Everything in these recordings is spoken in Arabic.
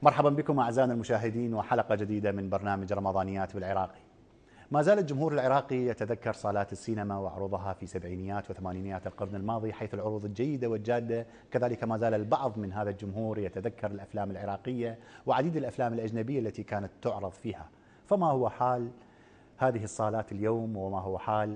مرحبا بكم أعزائنا المشاهدين وحلقة جديدة من برنامج رمضانيات بالعراقي. ما زال الجمهور العراقي يتذكر صالات السينما وعروضها في سبعينيات وثمانينيات القرن الماضي، حيث العروض الجيدة والجادة. كذلك ما زال البعض من هذا الجمهور يتذكر الأفلام العراقية وعديد الأفلام الأجنبية التي كانت تعرض فيها. فما هو حال هذه الصالات اليوم، وما هو حال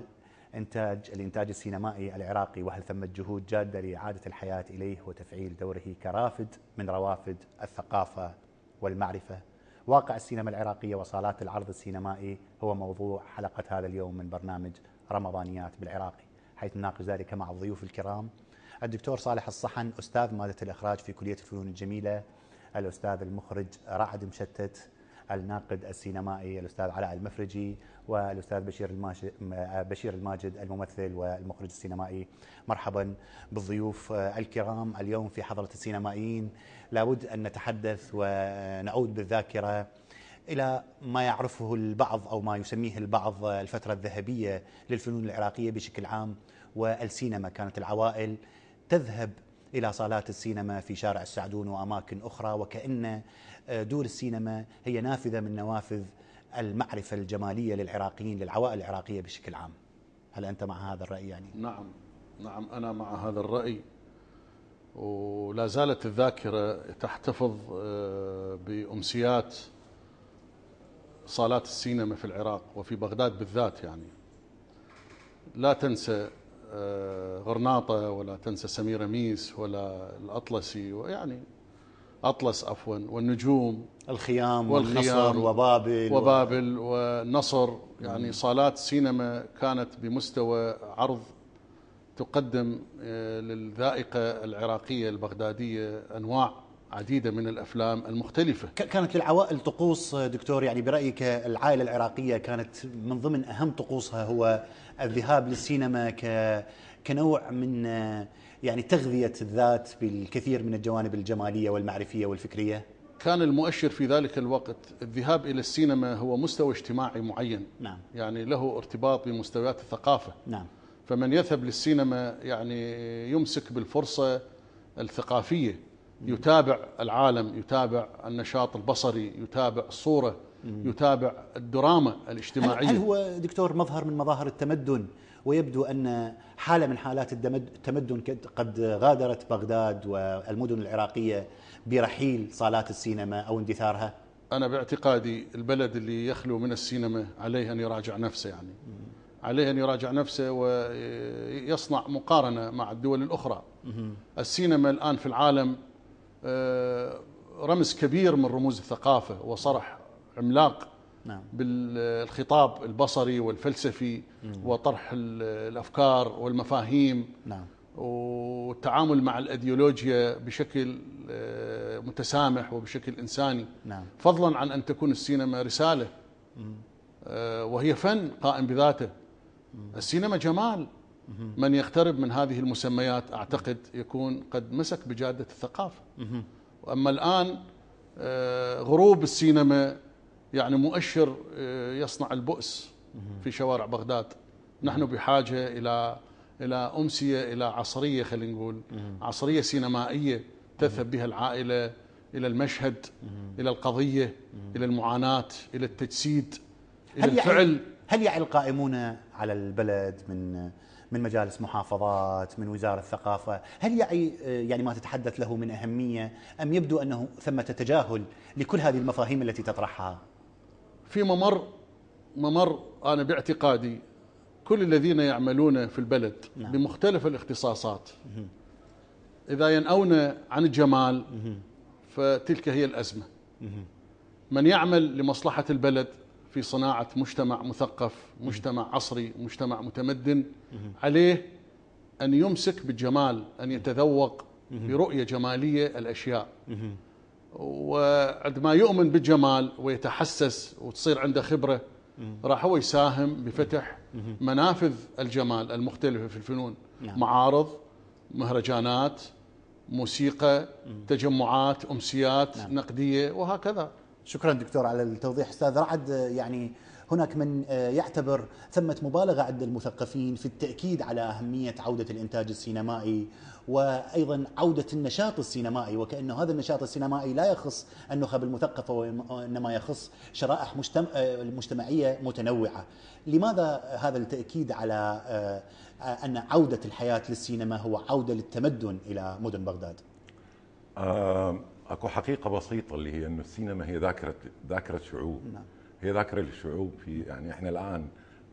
الإنتاج السينمائي العراقي، وهل ثمة جهود جادة لإعادة الحياة إليه وتفعيل دوره كرافد من روافد الثقافة والمعرفة؟ واقع السينما العراقية وصالات العرض السينمائي هو موضوع حلقة هذا اليوم من برنامج رمضانيات بالعراقي، حيث نناقش ذلك مع الضيوف الكرام: الدكتور صالح الصحن، أستاذ مادة الإخراج في كلية الفنون الجميلة، الأستاذ المخرج رعد مشتت، الناقد السينمائي الأستاذ علاء المفرجي، والأستاذ بشير الماجد الممثل والمخرج السينمائي. مرحبا بالضيوف الكرام. اليوم في حضرة السينمائيين لابد أن نتحدث ونعود بالذاكرة إلى ما يعرفه البعض أو ما يسميه البعض الفترة الذهبية للفنون العراقية بشكل عام والسينما. كانت العوائل تذهب إلى صالات السينما في شارع السعدون وأماكن أخرى، وكأن دور السينما هي نافذة من نوافذ المعرفة الجمالية للعراقيين، للعوائل العراقية بشكل عام. هل أنت مع هذا الرأي يعني؟ نعم أنا مع هذا الرأي، ولا زالت الذاكرة تحتفظ بأمسيات صالات السينما في العراق وفي بغداد بالذات. يعني لا تنسى غرناطة، ولا تنسى سميرة ميس، ولا الأطلسي، ويعني أطلس عفوا، والنجوم، الخيام والنصر وبابل والنصر. يعني صالات سينما كانت بمستوى عرض تقدم للذائقة العراقية البغدادية أنواع عديدة من الأفلام المختلفة. كانت للعوائل طقوس دكتور، يعني برأيك العائلة العراقية كانت من ضمن أهم طقوسها هو الذهاب للسينما كنوع من يعني تغذية الذات بالكثير من الجوانب الجمالية والمعرفية والفكرية؟ كان المؤشر في ذلك الوقت الذهاب إلى السينما هو مستوى اجتماعي معين. نعم. يعني له ارتباط بمستويات الثقافة. نعم. فمن يذهب للسينما يعني يمسك بالفرصة الثقافية، يتابع العالم، يتابع النشاط البصري، يتابع الصورة، يتابع الدراما الاجتماعية. هل هو دكتور مظهر من مظاهر التمدن؟ ويبدو أن حالة من حالات التمدن قد غادرت بغداد والمدن العراقية برحيل صالات السينما أو اندثارها. أنا باعتقادي البلد اللي يخلو من السينما عليه أن يراجع نفسه، يعني عليه أن يراجع نفسه ويصنع مقارنة مع الدول الأخرى. السينما الآن في العالم رمز كبير من رموز الثقافة وصرح عملاق. نعم. بالخطاب البصري والفلسفي وطرح الأفكار والمفاهيم. نعم. والتعامل مع الأيديولوجيا بشكل متسامح وبشكل إنساني. نعم. فضلا عن أن تكون السينما رسالة وهي فن قائم بذاته. السينما جمال. من يقترب من هذه المسميات أعتقد يكون قد مسك بجادة الثقافة. وأما الآن غروب السينما يعني مؤشر يصنع البؤس في شوارع بغداد. نحن بحاجة إلى أمسية، إلى عصرية، خلينا نقول عصرية سينمائية تذهب بها العائلة إلى المشهد، إلى القضية، إلى المعاناة، إلى التجسيد، إلى الفعل. هل يعي القائمون على البلد من مجالس محافظات، من وزارة الثقافة، هل يعي يعني ما تتحدث له من أهمية، أم يبدو أنه ثمة تجاهل لكل هذه المفاهيم التي تطرحها؟ في ممر أنا باعتقادي كل الذين يعملون في البلد نعم. بمختلف الاختصاصات إذا ينأون عن الجمال فتلك هي الأزمة. من يعمل لمصلحة البلد في صناعة مجتمع مثقف، مجتمع عصري، مجتمع متمدن، عليه أن يمسك بالجمال، أن يتذوق برؤية جمالية الأشياء. وعندما يؤمن بالجمال ويتحسس وتصير عنده خبرة، راح هو يساهم بفتح منافذ الجمال المختلفة في الفنون. نعم. معارض، مهرجانات، موسيقى، تجمعات، أمسيات، نعم، نقدية، وهكذا. شكرا دكتور على التوضيح. أستاذ رعد، يعني هناك من يعتبر ثمة مبالغة عند المثقفين في التأكيد على أهمية عودة الإنتاج السينمائي وأيضا عودة النشاط السينمائي، وكأنه هذا النشاط السينمائي لا يخص النخب المثقفة وإنما يخص شرائح مجتمعية متنوعة. لماذا هذا التأكيد على أن عودة الحياة للسينما هو عودة للتمدن إلى مدن بغداد؟ اكو حقيقة بسيطة اللي هي انه السينما هي ذاكرة شعوب. نعم. هي ذاكرة للشعوب. في يعني احنا الان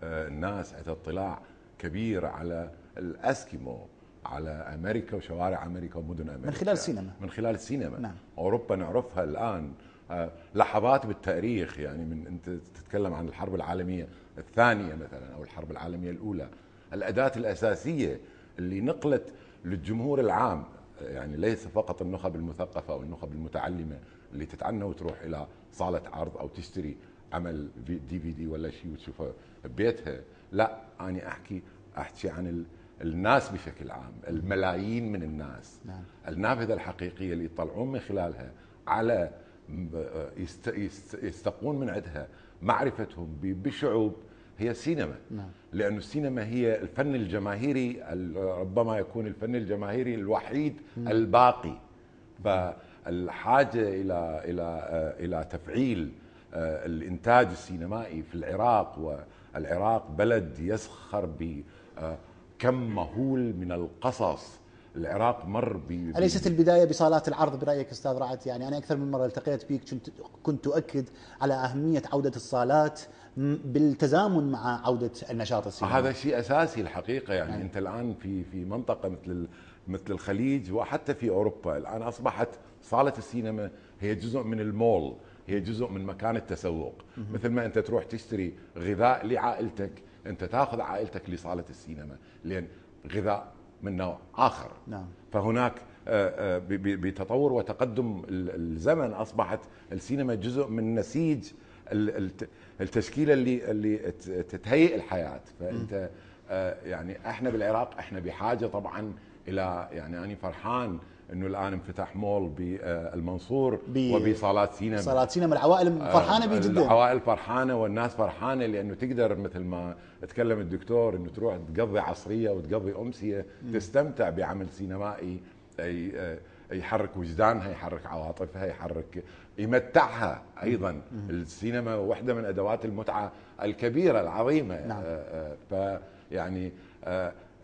الناس عندها اطلاع كبير على الاسكيمو، على امريكا وشوارع امريكا ومدن امريكا من خلال السينما. من خلال السينما. نعم. اوروبا نعرفها الان لحظات بالتاريخ، يعني من انت تتكلم عن الحرب العالمية الثانية مثلا او الحرب العالمية الاولى، الاداة الاساسية اللي نقلت للجمهور العام، يعني ليس فقط النخب المثقفة او النخب المتعلمة اللي تتعنى وتروح الى صالة عرض او تشتري عمل DVD ولا شيء وتشوفه ببيتها، لا انا احكي عن الناس بشكل عام، الملايين من الناس. نعم. النافذة الحقيقية اللي يطلعون من خلالها على يستقون من عندها معرفتهم بالشعوب هي السينما. نعم. لأن السينما هي الفن الجماهيري، ربما يكون الفن الجماهيري الوحيد الباقي. فالحاجة إلى تفعيل الإنتاج السينمائي في العراق، والعراق بلد يزخر بكم مهول من القصص. العراق مر أليست البداية بصالات العرض برأيك أستاذ رعد؟ يعني أنا أكثر من مرة التقيت بك كنت تؤكد على أهمية عودة الصالات بالتزامن مع عودة النشاط السينمائي. هذا شيء أساسي الحقيقة. يعني نعم. أنت الآن في منطقة مثل الخليج وحتى في أوروبا الآن أصبحت صالة السينما هي جزء من المول، هي جزء من مكان التسوق. مثل ما أنت تروح تشتري غذاء لعائلتك، أنت تأخذ عائلتك لصالة السينما لأن غذاء من نوع آخر. نعم. فهناك بتطور وتقدم الزمن أصبحت السينما جزء من نسيج التشكيلة اللي تتهيئ الحياة. فأنت يعني احنا بالعراق احنا بحاجة طبعا إلى، يعني أنا فرحان انه الان انفتح مول بالمنصور وبصالات سينما. صالات سينما العوائل فرحانه به جدا. العوائل فرحانه والناس فرحانه لانه تقدر مثل ما تكلم الدكتور انه تروح تقضي عصريه وتقضي امسيه تستمتع بعمل سينمائي يحرك وجدانها، يحرك عواطفها، يحرك يمتعها ايضا. السينما واحده من ادوات المتعه الكبيره العظيمه. نعم. فيعني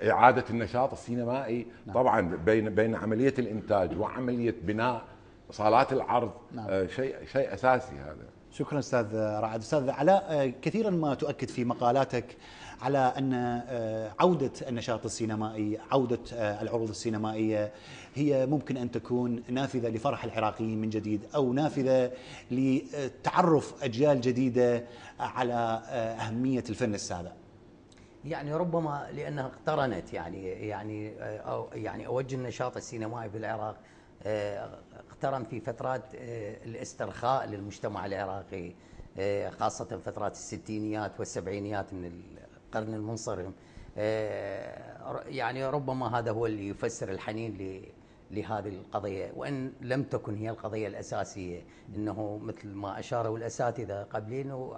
إعادة النشاط السينمائي. نعم. طبعا بين عملية الإنتاج وعملية بناء صالات العرض. نعم. شيء أساسي هذا. شكرا أستاذ رعد. أستاذ علاء، كثيرا ما تؤكد في مقالاتك على أن عودة النشاط السينمائي، عودة العروض السينمائية هي ممكن أن تكون نافذة لفرح العراقيين من جديد، أو نافذة لتعرف أجيال جديدة على أهمية الفن السابق. يعني ربما لانها اقترنت، يعني اوجه النشاط السينمائي في العراق اقترن في فترات الاسترخاء للمجتمع العراقي، خاصة فترات الستينيات والسبعينيات من القرن المنصرم. يعني ربما هذا هو اللي يفسر الحنين لهذه القضية، وإن لم تكن هي القضية الأساسية. إنه مثل ما أشاروا الأساتذة قبلي، إنه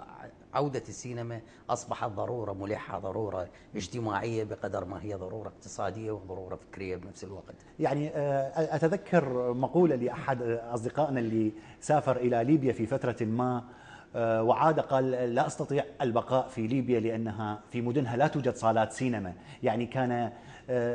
عودة السينما أصبحت ضرورة ملحة، ضرورة اجتماعية بقدر ما هي ضرورة اقتصادية وضرورة فكرية بنفس الوقت. يعني أتذكر مقولة لأحد أصدقائنا اللي سافر إلى ليبيا في فترة ما وعاد قال: لا أستطيع البقاء في ليبيا لأنها في مدنها لا توجد صالات سينما. يعني كان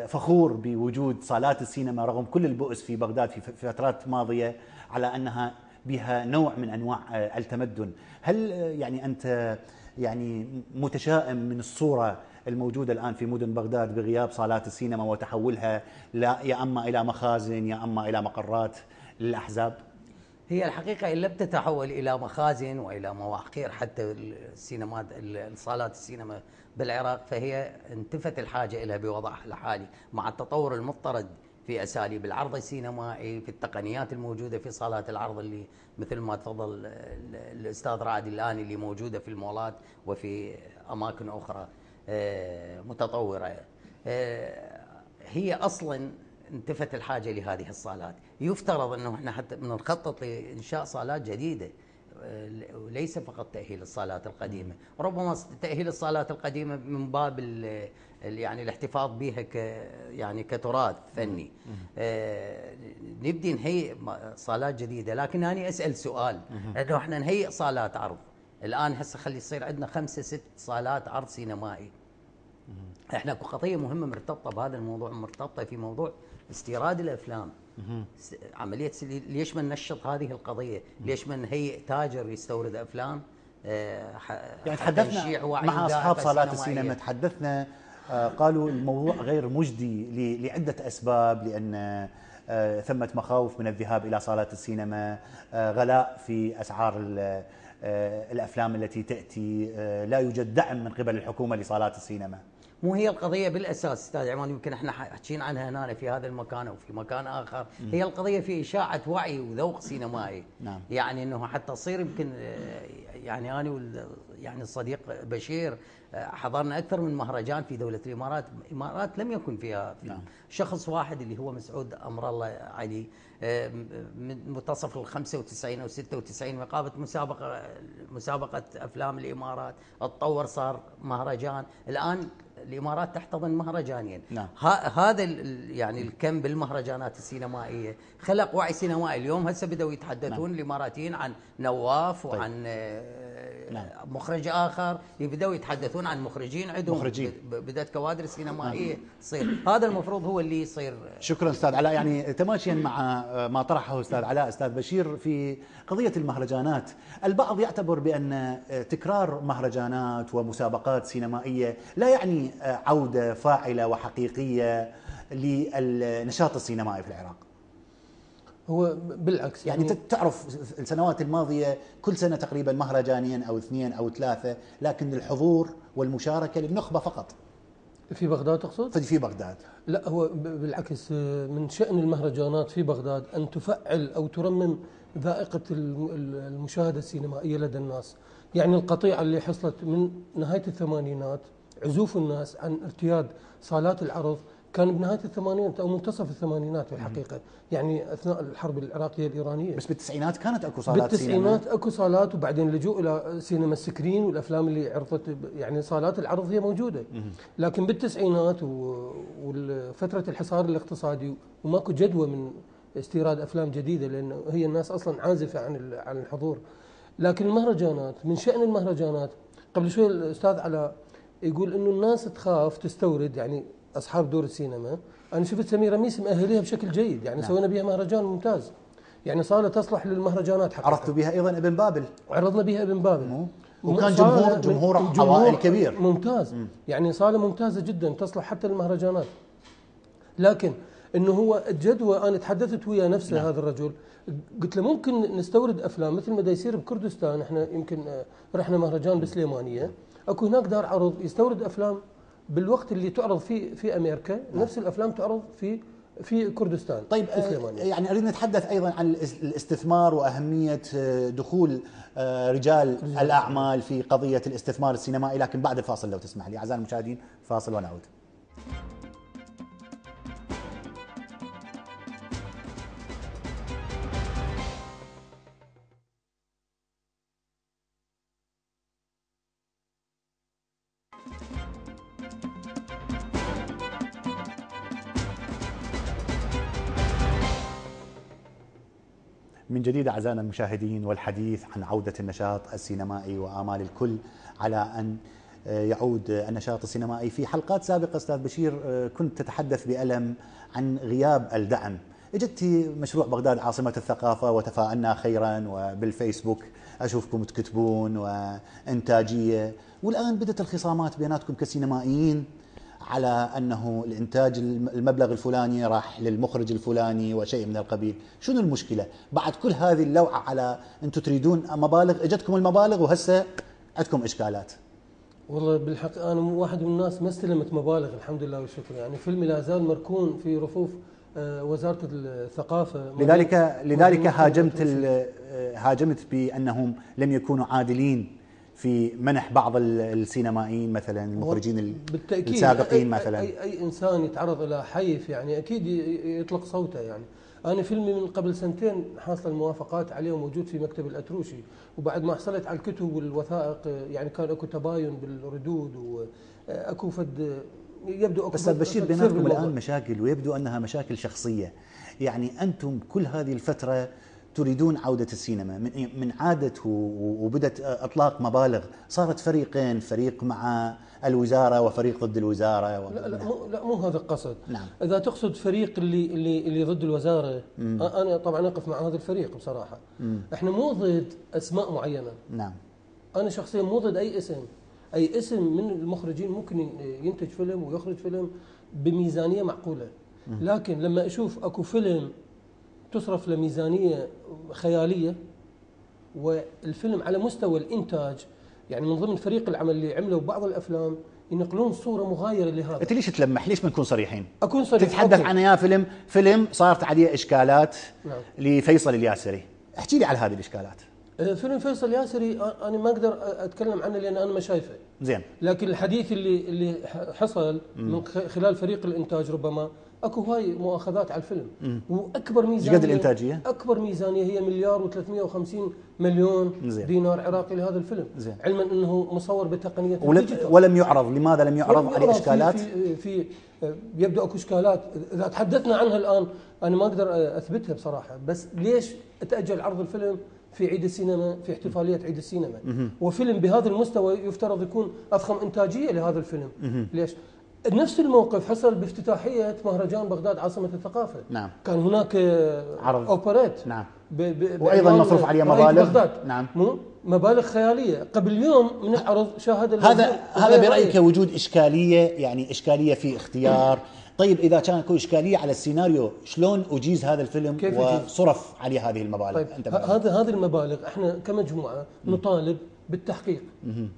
فخور بوجود صالات السينما رغم كل البؤس في بغداد في فترات ماضية على أنها بها نوع من أنواع التمدن. هل يعني أنت يعني متشائم من الصورة الموجودة الآن في مدن بغداد بغياب صالات السينما وتحولها يا أما إلى مخازن يا أما إلى مقرات للأحزاب؟ هي الحقيقة إن لم تتحول إلى مخازن وإلى مواقير حتى السينمات، الصالات السينما بالعراق، فهي انتفت الحاجة إليها بوضعها الحالي مع التطور المضطرد في أساليب العرض السينمائي، في التقنيات الموجودة في صالات العرض اللي مثل ما تفضل الأستاذ رعد الآن اللي موجودة في المولات وفي أماكن أخرى متطورة. هي أصلاً انتفت الحاجة لهذه الصالات. يفترض أنه احنا حتى من نخطط لإنشاء صالات جديدة وليس فقط تأهيل الصالات القديمة، ربما تأهيل الصالات القديمة من باب يعني الاحتفاظ بها يعني كتراث فني. نبدي نهيئ صالات جديدة، لكن أنا أسأل سؤال، إنه احنا نهيئ صالات عرض الآن هسه خلي يصير عندنا 5 6 صالات عرض سينمائي. احنا قضية مهمة مرتبطة بهذا الموضوع، مرتبطة في موضوع استيراد الأفلام. عملية ليش ما ننشط هذه القضية؟ ليش ما نهيئ تاجر يستورد أفلام؟ يعني تحدثنا مع أصحاب صالات السينما، تحدثنا قالوا الموضوع غير مجدي لعدة أسباب، لأن ثمة مخاوف من الذهاب إلى صالات السينما، غلاء في أسعار الأفلام التي تأتي، لا يوجد دعم من قبل الحكومة لصالات السينما. مو هي القضية بالأساس أستاذ عماد، يمكن احنا حكينا عنها هنا في هذا المكان أو في مكان آخر، هي القضية في إشاعة وعي وذوق سينمائي. نعم. يعني أنه حتى تصير يمكن يعني أنا يعني الصديق بشير حضرنا أكثر من مهرجان في دولة الإمارات، الإمارات لم يكن فيها نعم. شخص واحد اللي هو مسعود أمر الله علي، من منتصف ال 95 أو 96 وقابت مسابقة أفلام الإمارات، اتطور صار مهرجان، الآن الإمارات تحتضن مهرجانين. نعم. هذا يعني الكم بالمهرجانات السينمائية خلق وعي سينمائي. اليوم هسه بدأوا يتحدثون نعم. الإماراتيين عن نواف وعن نعم. مخرج آخر، يبدأوا يتحدثون عن مخرجين عندهم، بدأت كوادر سينمائية تصير. هذا المفروض هو اللي يصير. شكرا أستاذ علاء. يعني تماشيا مع ما طرحه أستاذ علاء، أستاذ بشير، في قضية المهرجانات، البعض يعتبر بأن تكرار مهرجانات ومسابقات سينمائية لا يعني عودة فاعلة وحقيقية للنشاط السينمائي في العراق. هو بالعكس، يعني تعرف السنوات الماضية كل سنة تقريبا مهرجانين أو 2 أو 3، لكن الحضور والمشاركة للنخبة فقط. في بغداد تقصد؟ في بغداد لا، هو بالعكس، من شأن المهرجانات في بغداد أن تفعل أو ترمم ذائقة المشاهدة السينمائية لدى الناس. يعني القطيعة اللي حصلت من نهاية الثمانينات، عزوف الناس عن ارتياد صالات العرض كان بنهاية الثمانينات أو منتصف الثمانينات في الحقيقة، يعني أثناء الحرب العراقية الإيرانية. بس بالتسعينات كانت أكو صالات بالتسعينات أكو صالات، وبعدين لجوء إلى سينما السكرين والأفلام اللي عرضت، يعني صالات العرض هي موجودة. لكن بالتسعينات وفترة الحصار الاقتصادي وماكو جدوى من استيراد أفلام جديدة، لأن هي الناس أصلا عازفة عن الحضور. لكن المهرجانات، من شأن المهرجانات، قبل شوي الأستاذ علاء يقول إنه الناس تخاف تستورد، يعني أصحاب دور السينما. أنا شفت سمير رميس مأهليها بشكل جيد، يعني سوينا بها مهرجان ممتاز، يعني صالة تصلح للمهرجانات حقيقة. عرضتوا بها أيضا ابن بابل. عرضنا بها ابن بابل، وكان جمهور عوائل كبير ممتاز. يعني صالة ممتازة جدا تصلح حتى للمهرجانات. لكن إنه هو الجدوى، أنا تحدثت ويا نفسه. نعم. هذا الرجل قلت له ممكن نستورد أفلام مثل ما دا يصير بكردستان. احنا يمكن رحنا مهرجان بسليمانية، اكو هناك دار عرض يستورد أفلام بالوقت اللي تعرض في امريكا. نفس الافلام تعرض في كردستان. طيب، يعني اريد نتحدث ايضا عن الاستثمار واهميه دخول رجال الاعمال في قضيه الاستثمار السينمائي، لكن بعد الفاصل لو تسمح لي. اعزائي المشاهدين، فاصل ونعود. من جديد أعزائنا المشاهدين، والحديث عن عودة النشاط السينمائي وآمال الكل على أن يعود النشاط السينمائي. في حلقات سابقة أستاذ بشير كنت تتحدث بألم عن غياب الدعم. اجت مشروع بغداد عاصمة الثقافة وتفاءلنا خيرا، وبالفيسبوك أشوفكم تكتبون وإنتاجية، والآن بدت الخصامات بيناتكم كسينمائيين على أنه الإنتاج المبلغ الفلاني راح للمخرج الفلاني وشيء من القبيل. شنو المشكلة بعد كل هذه اللوعة على أنتم تريدون مبالغ؟ اجتكم المبالغ وهسه عندكم إشكالات. والله بالحق أنا واحد من الناس ما استلمت مبالغ الحمد لله والشكر. يعني فيلمي لا زال مركون في رفوف وزارة الثقافة. لذلك هاجمت بأنهم لم يكونوا عادلين في منح بعض السينمائيين مثلا، المخرجين السابقين مثلا. أي إنسان يتعرض إلى حيف يعني أكيد يطلق صوته. يعني انا فيلمي من قبل سنتين حاصل الموافقات عليه وموجود في مكتب الاتروشي، وبعد ما حصلت على الكتب والوثائق يعني كان اكو تباين بالردود واكو فد يبدو اكو. بس بشير بيناتكم الان مشاكل ويبدو انها مشاكل شخصيه، يعني انتم كل هذه الفتره تريدون عودة السينما من عادت وبدت اطلاق مبالغ، صارت فريقين، فريق مع الوزارة وفريق ضد الوزارة لا مو هذا القصد. نعم. اذا تقصد فريق اللي ضد الوزارة، انا طبعا اقف مع هذا الفريق بصراحة. احنا مو ضد اسماء معينة. نعم. انا شخصيا مو ضد اي اسم. اي اسم من المخرجين ممكن ينتج فيلم ويخرج فيلم بميزانية معقولة، لكن لما اشوف اكو فيلم تصرف لميزانية خيالية والفيلم على مستوى الإنتاج، يعني من ضمن فريق العمل اللي عملوا بعض الأفلام ينقلون صورة مغايرة لهذا. أنت ليش تلمح؟ ليش ما نكون صريحين؟ أكون صريح. تتحدث عن يا فيلم صارت عليه إشكالات. نعم. لفيصل الياسري، احكي لي على هذه الإشكالات. فيلم فيصل الياسري أنا ما أقدر أتكلم عنه لأن أنا ما شايفه. زين. لكن الحديث اللي حصل من خلال فريق الإنتاج ربما اكو هاي مؤاخذات على الفيلم. واكبر ميزانيه قد الانتاجيه؟ اكبر ميزانيه هي مليار و350 مليون دينار عراقي لهذا الفيلم. زين. علما انه مصور بتقنيه ولم يعرض. لماذا لم يعرض؟ عليه اشكالات في يبدو اكو اشكالات اذا تحدثنا عنها الان انا ما اقدر اثبتها بصراحه. بس ليش تاجل عرض الفيلم في عيد السينما، في احتفاليه عيد السينما؟ وفيلم بهذا المستوى يفترض يكون افخم انتاجيه لهذا الفيلم. ليش؟ نفس الموقف حصل بافتتاحية مهرجان بغداد عاصمة الثقافة. نعم. كان هناك عرض أوبريت. نعم. وأيضا مصروف عليه مبالغ. نعم. مبالغ خيالية. قبل يوم من العرض شاهد هذا برأيك وجود إشكالية، يعني إشكالية في اختيار. طيب إذا كان اكو إشكالية على السيناريو شلون أجيز هذا الفيلم وصرف عليه هذه المبالغ؟ طيب هذه المبالغ احنا كمجموعة نطالب بالتحقيق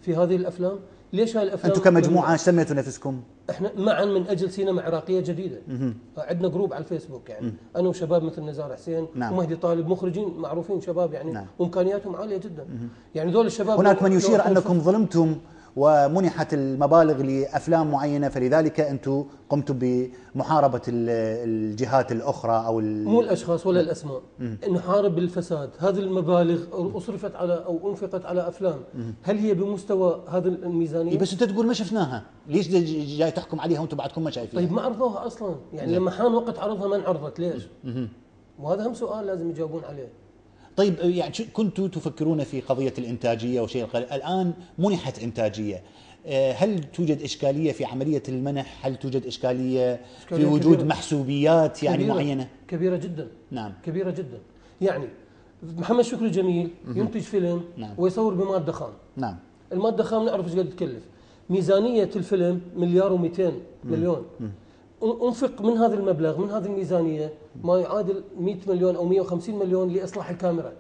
في هذه الأفلام. ليش هاي الافلام؟ انتم كمجموعه ايش سميتوا نفسكم؟ احنا معا من اجل سينما عراقيه جديده. عندنا جروب على الفيسبوك يعني انا وشباب مثل نزار حسين. نعم. ومهدي طالب، مخرجين معروفين شباب يعني. نعم. وامكانياتهم عاليه جدا. يعني ذول الشباب. هناك من يشير انكم ظلمتم ومنحت المبالغ لافلام معينه، فلذلك انتم قمتم بمحاربه الجهات الاخرى او مو الاشخاص ولا الاسماء. نحارب الفساد. هذه المبالغ اصرفت على او انفقت على افلام، هل هي بمستوى هذه الميزانيه؟ بس انت تقول ما شفناها، ليش جاي تحكم عليها وانتم بعدكم ما شايفينها؟ طيب ما عرضوها اصلا، يعني لما حان وقت عرضها ما انعرضت ليش؟ وهذا هم سؤال لازم يجاوبون عليه. طيب يعني كنتوا تفكرون في قضية الإنتاجية وشيء الآن منحت إنتاجية، هل توجد إشكالية في عملية المنح؟ هل توجد إشكالية في وجود كبيرة محسوبيات يعني كبيرة معينة؟ كبيرة جدا. نعم. كبيرة جدا. يعني محمد شكري جميل ينتج فيلم. نعم. ويصور بمادة خام. نعم. المادة خام نعرف ايش قد تكلف. ميزانية الفيلم مليار و200 مليون. انفق من هذا المبلغ من هذه الميزانية ما يعادل 100 مليون أو 150 مليون لإصلاح الكاميرا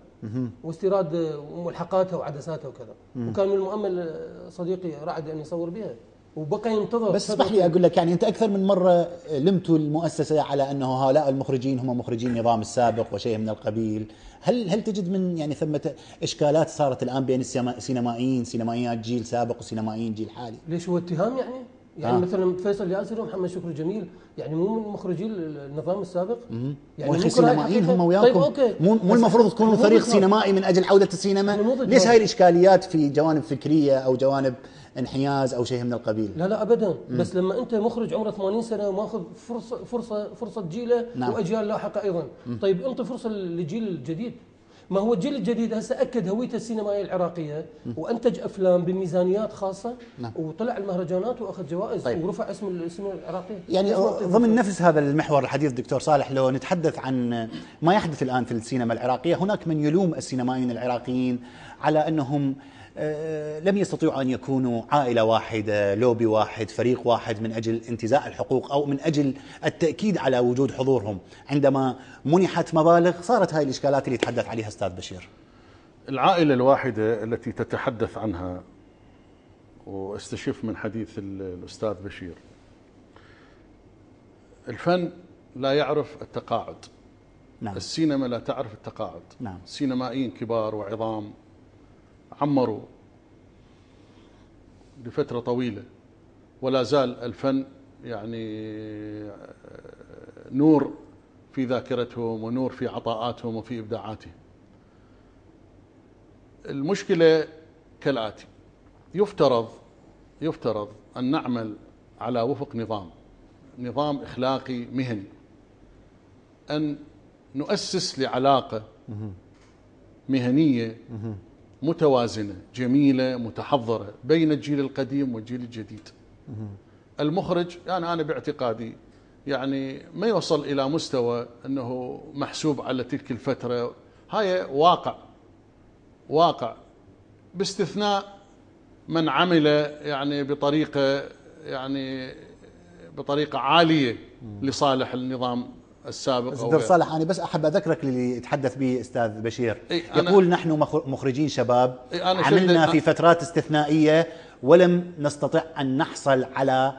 واستيراد ملحقاتها وعدساتها وكذا. وكان من المؤمل صديقي رعد أن يصور بها وبقى ينتظر. بس اسمح لي أقول لك، يعني أنت أكثر من مرة لمتوا المؤسسة على أنه هؤلاء المخرجين هم مخرجين النظام السابق وشيء من القبيل. هل تجد من يعني ثمة إشكالات صارت الآن بين سينمائيات جيل سابق وسينمائيين جيل حالي؟ ليش هو اتهام يعني مثلا فيصل الياسري ومحمد شكري جميل يعني مو من مخرجي النظام السابق. يعني السينمائيين هم وياكم. طيب مو المفروض تكونوا فريق سينمائي من اجل عوده السينما؟ ليش هاي الاشكاليات في جوانب فكريه او جوانب انحياز او شيء من القبيل؟ لا ابدا. بس لما انت مخرج عمره 80 سنه وماخذ فرصه جيله. نعم. واجيال لاحقه ايضا. طيب انطي فرصه للجيل الجديد. ما هو الجيل الجديد هسه اكد هويته السينمائيه العراقيه وانتج افلام بميزانيات خاصه. نعم. وطلع المهرجانات واخذ جوائز. طيب. ورفع اسم السينما العراقيه. يعني ضمن نفس هذا المحور الحديث دكتور صالح، لو نتحدث عن ما يحدث الان في السينما العراقيه، هناك من يلوم السينمائيين العراقيين على انهم لم يستطيعوا أن يكونوا عائلة واحدة، لوبي واحد، فريق واحد من أجل انتزاع الحقوق أو من أجل التأكيد على وجود حضورهم. عندما منحت مبالغ صارت هاي الإشكالات اللي يتحدث عليها أستاذ بشير. العائلة الواحدة التي تتحدث عنها، واستشف من حديث الأستاذ بشير، الفن لا يعرف التقاعد. نعم. السينما لا تعرف التقاعد. نعم. سينمائيين كبار وعظام عمروا لفترة طويلة ولا زال الفن يعني نور في ذاكرتهم ونور في عطاءاتهم وفي إبداعاتهم. المشكلة كالآتي: يفترض أن نعمل على وفق نظام إخلاقي مهني، أن نؤسس لعلاقة مهنية متوازنة جميلة متحضرة بين الجيل القديم والجيل الجديد. المخرج يعني أنا باعتقادي يعني ما يوصل إلى مستوى أنه محسوب على تلك الفترة، هاي واقع باستثناء من عمل يعني بطريقة عالية لصالح النظام السابق. دكتور صالح، أنا بس أحب أذكرك اللي يتحدث به أستاذ بشير، يقول نحن مخرجين شباب عملنا في فترات استثنائية ولم نستطع أن نحصل على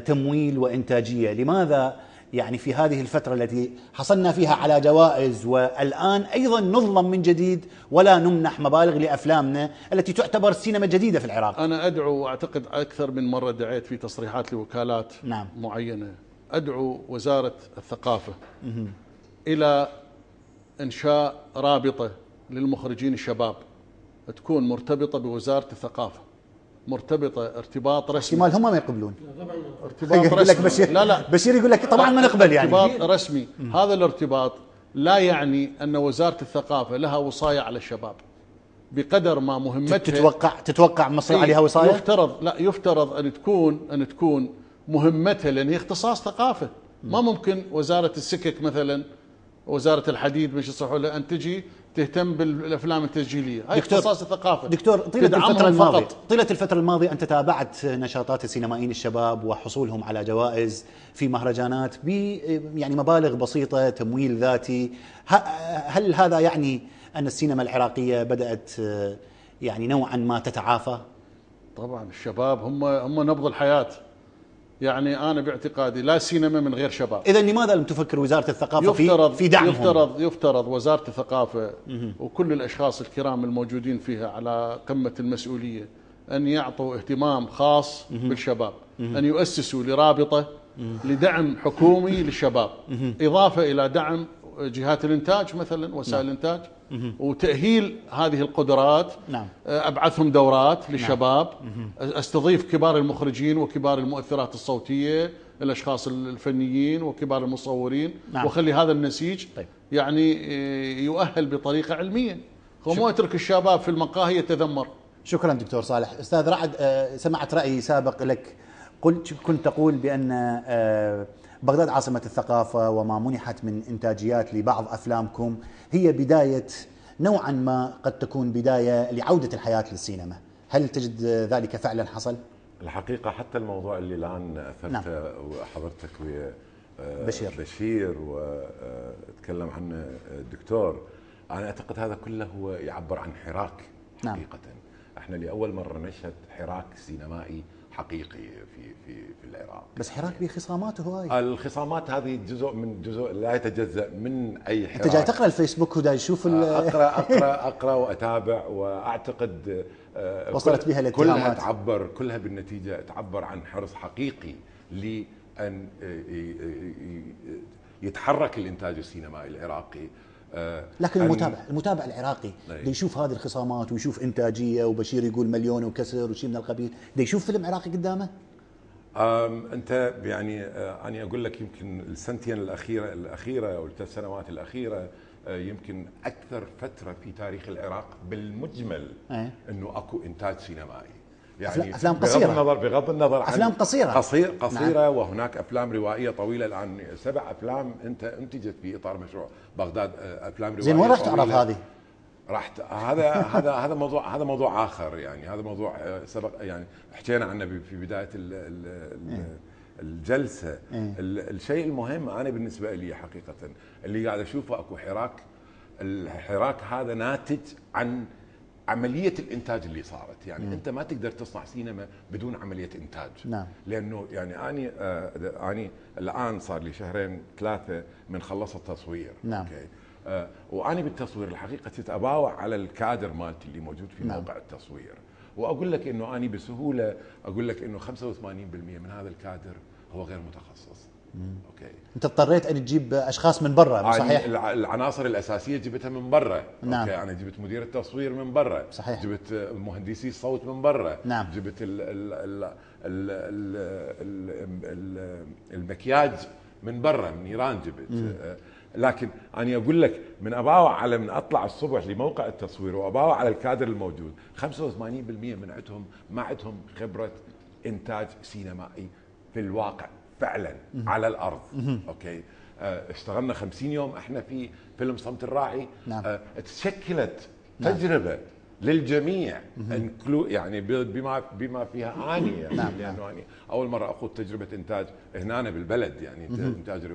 تمويل وإنتاجية. لماذا يعني في هذه الفترة التي حصلنا فيها على جوائز والآن أيضا نظلم من جديد ولا نمنح مبالغ لأفلامنا التي تعتبر سينما جديدة في العراق؟ أنا أدعو، وأعتقد أكثر من مرة دعيت في تصريحات لوكالات معينة، أدعو وزارة الثقافة إلى إنشاء رابطة للمخرجين الشباب تكون مرتبطة بوزارة الثقافة، مرتبطة ارتباط رسمي. احتمال هم ما يقبلون. ارتباط رسمي. بشير لا بشير يقول لك طبعا ما نقبل يعني. ارتباط رسمي. هذا الارتباط لا يعني أن وزارة الثقافة لها وصاية على الشباب بقدر ما مهمتها. تتوقع مصر عليها وصاية؟ يفترض أن تكون مهمتها، لأن هي اختصاص ثقافة. ما ممكن وزارة السكك مثلا، وزارة الحديد مش يصحوا لها أن تجي تهتم بالأفلام التسجيلية. هاي اختصاص الثقافة. دكتور، طيلة الفترة الماضية أنت تابعت نشاطات السينمائيين الشباب وحصولهم على جوائز في مهرجانات يعني مبالغ بسيطة، تمويل ذاتي. هل هذا يعني أن السينما العراقية بدأت يعني نوعا ما تتعافى؟ طبعا الشباب هم نبض الحياة. يعني أنا باعتقادي لا سينما من غير شباب. إذا لماذا لم تفكر وزارة الثقافة في دعمهم؟ يفترض وزارة الثقافة وكل الأشخاص الكرام الموجودين فيها على قمة المسؤولية أن يعطوا اهتمام خاص بالشباب، أن يؤسسوا لرابطة لدعم حكومي للشباب، إضافة إلى دعم جهات الإنتاج مثلا، وسائل الإنتاج، وتأهيل هذه القدرات. أبعثهم دورات للشباب، أستضيف كبار المخرجين وكبار المؤثرات الصوتية، الأشخاص الفنيين وكبار المصورين، وخلي هذا النسيج يعني يؤهل بطريقة علمية، وما أترك الشباب في المقاهي يتذمر. شكرا دكتور صالح. أستاذ رعد، سمعت رأي سابق لك، كنت تقول بأن بغداد عاصمة الثقافة وما منحت من إنتاجيات لبعض أفلامكم هي بداية نوعا ما قد تكون بداية لعودة الحياة للسينما. هل تجد ذلك فعلا حصل؟ الحقيقة حتى الموضوع اللي الآن أثرته وحضرتك ويا بشير وتكلم عنه الدكتور، أنا أعتقد هذا كله هو يعبر عن حراك حقيقة. احنا لأول مرة نشهد حراك سينمائي حقيقي في العراق. بس حراك بخصاماته هاي. الخصامات هذه جزء لا يتجزأ من اي حراك. انت جاي تقرا الفيسبوك ودا يشوف اقرا واتابع، واعتقد وصلت بها الاتهامات كلها بالنتيجه تعبر عن حرص حقيقي لان يتحرك الانتاج السينمائي العراقي. لكن المتابع العراقي دي يشوف هذه الخصامات ويشوف انتاجيه، وبشير يقول مليون وكسر وشيء من القبيل، دي يشوف فيلم عراقي قدامه. انت يعني انا اقول لك يمكن السنتين الاخيره او الثلاث سنوات الاخيره يمكن اكثر فتره في تاريخ العراق بالمجمل انه اكو انتاج سينمائي. يعني افلام قصيره، بغض النظر عن افلام قصيره نعم. وهناك افلام روائيه طويله. الان 7 أفلام انت انتجت في اطار مشروع بغداد، افلام روائيه. زين، وين راح تعرض هذه؟ هذا موضوع اخر. يعني هذا موضوع سبق يعني حكينا عنه في بدايه الجلسه. الشيء المهم انا بالنسبه لي حقيقه اللي قاعد اشوفه اكو حراك. الحراك هذا ناتج عن عملية الإنتاج اللي صارت. يعني أنت ما تقدر تصنع سينما بدون عملية إنتاج. نعم. لأنه يعني أنا الآن صار لي 2-3 من خلص التصوير. نعم. أوكي. وأنا بالتصوير الحقيقة أباوع على الكادر مالتي اللي موجود في موقع التصوير، وأقول لك إنه أنا بسهولة أقول لك إنه 85% من هذا الكادر هو غير متخصص. اوكي. انت اضطريت ان تجيب اشخاص من برا، مو صحيح؟ العناصر الاساسيه جبتها من برا. نعم. اوكي، انا جبت مدير التصوير من برا. صحيح. جبت مهندسي الصوت من برا. نعم. جبت المكياج من برا، من ايران جبت. لكن انا اقول لك من اباوع على من اطلع الصبح لموقع التصوير واباوع على الكادر الموجود، 85% من عندهم ما عندهم خبره انتاج سينمائي في الواقع فعلا على الارض. اوكي. اشتغلنا 50 يوم احنا في فيلم صمت الراعي. نعم. تشكلت تجربه للجميع، يعني بما فيها اني، يعني نعم. لانه اني اول مره اخوض تجربه انتاج هنا بالبلد، يعني انتاج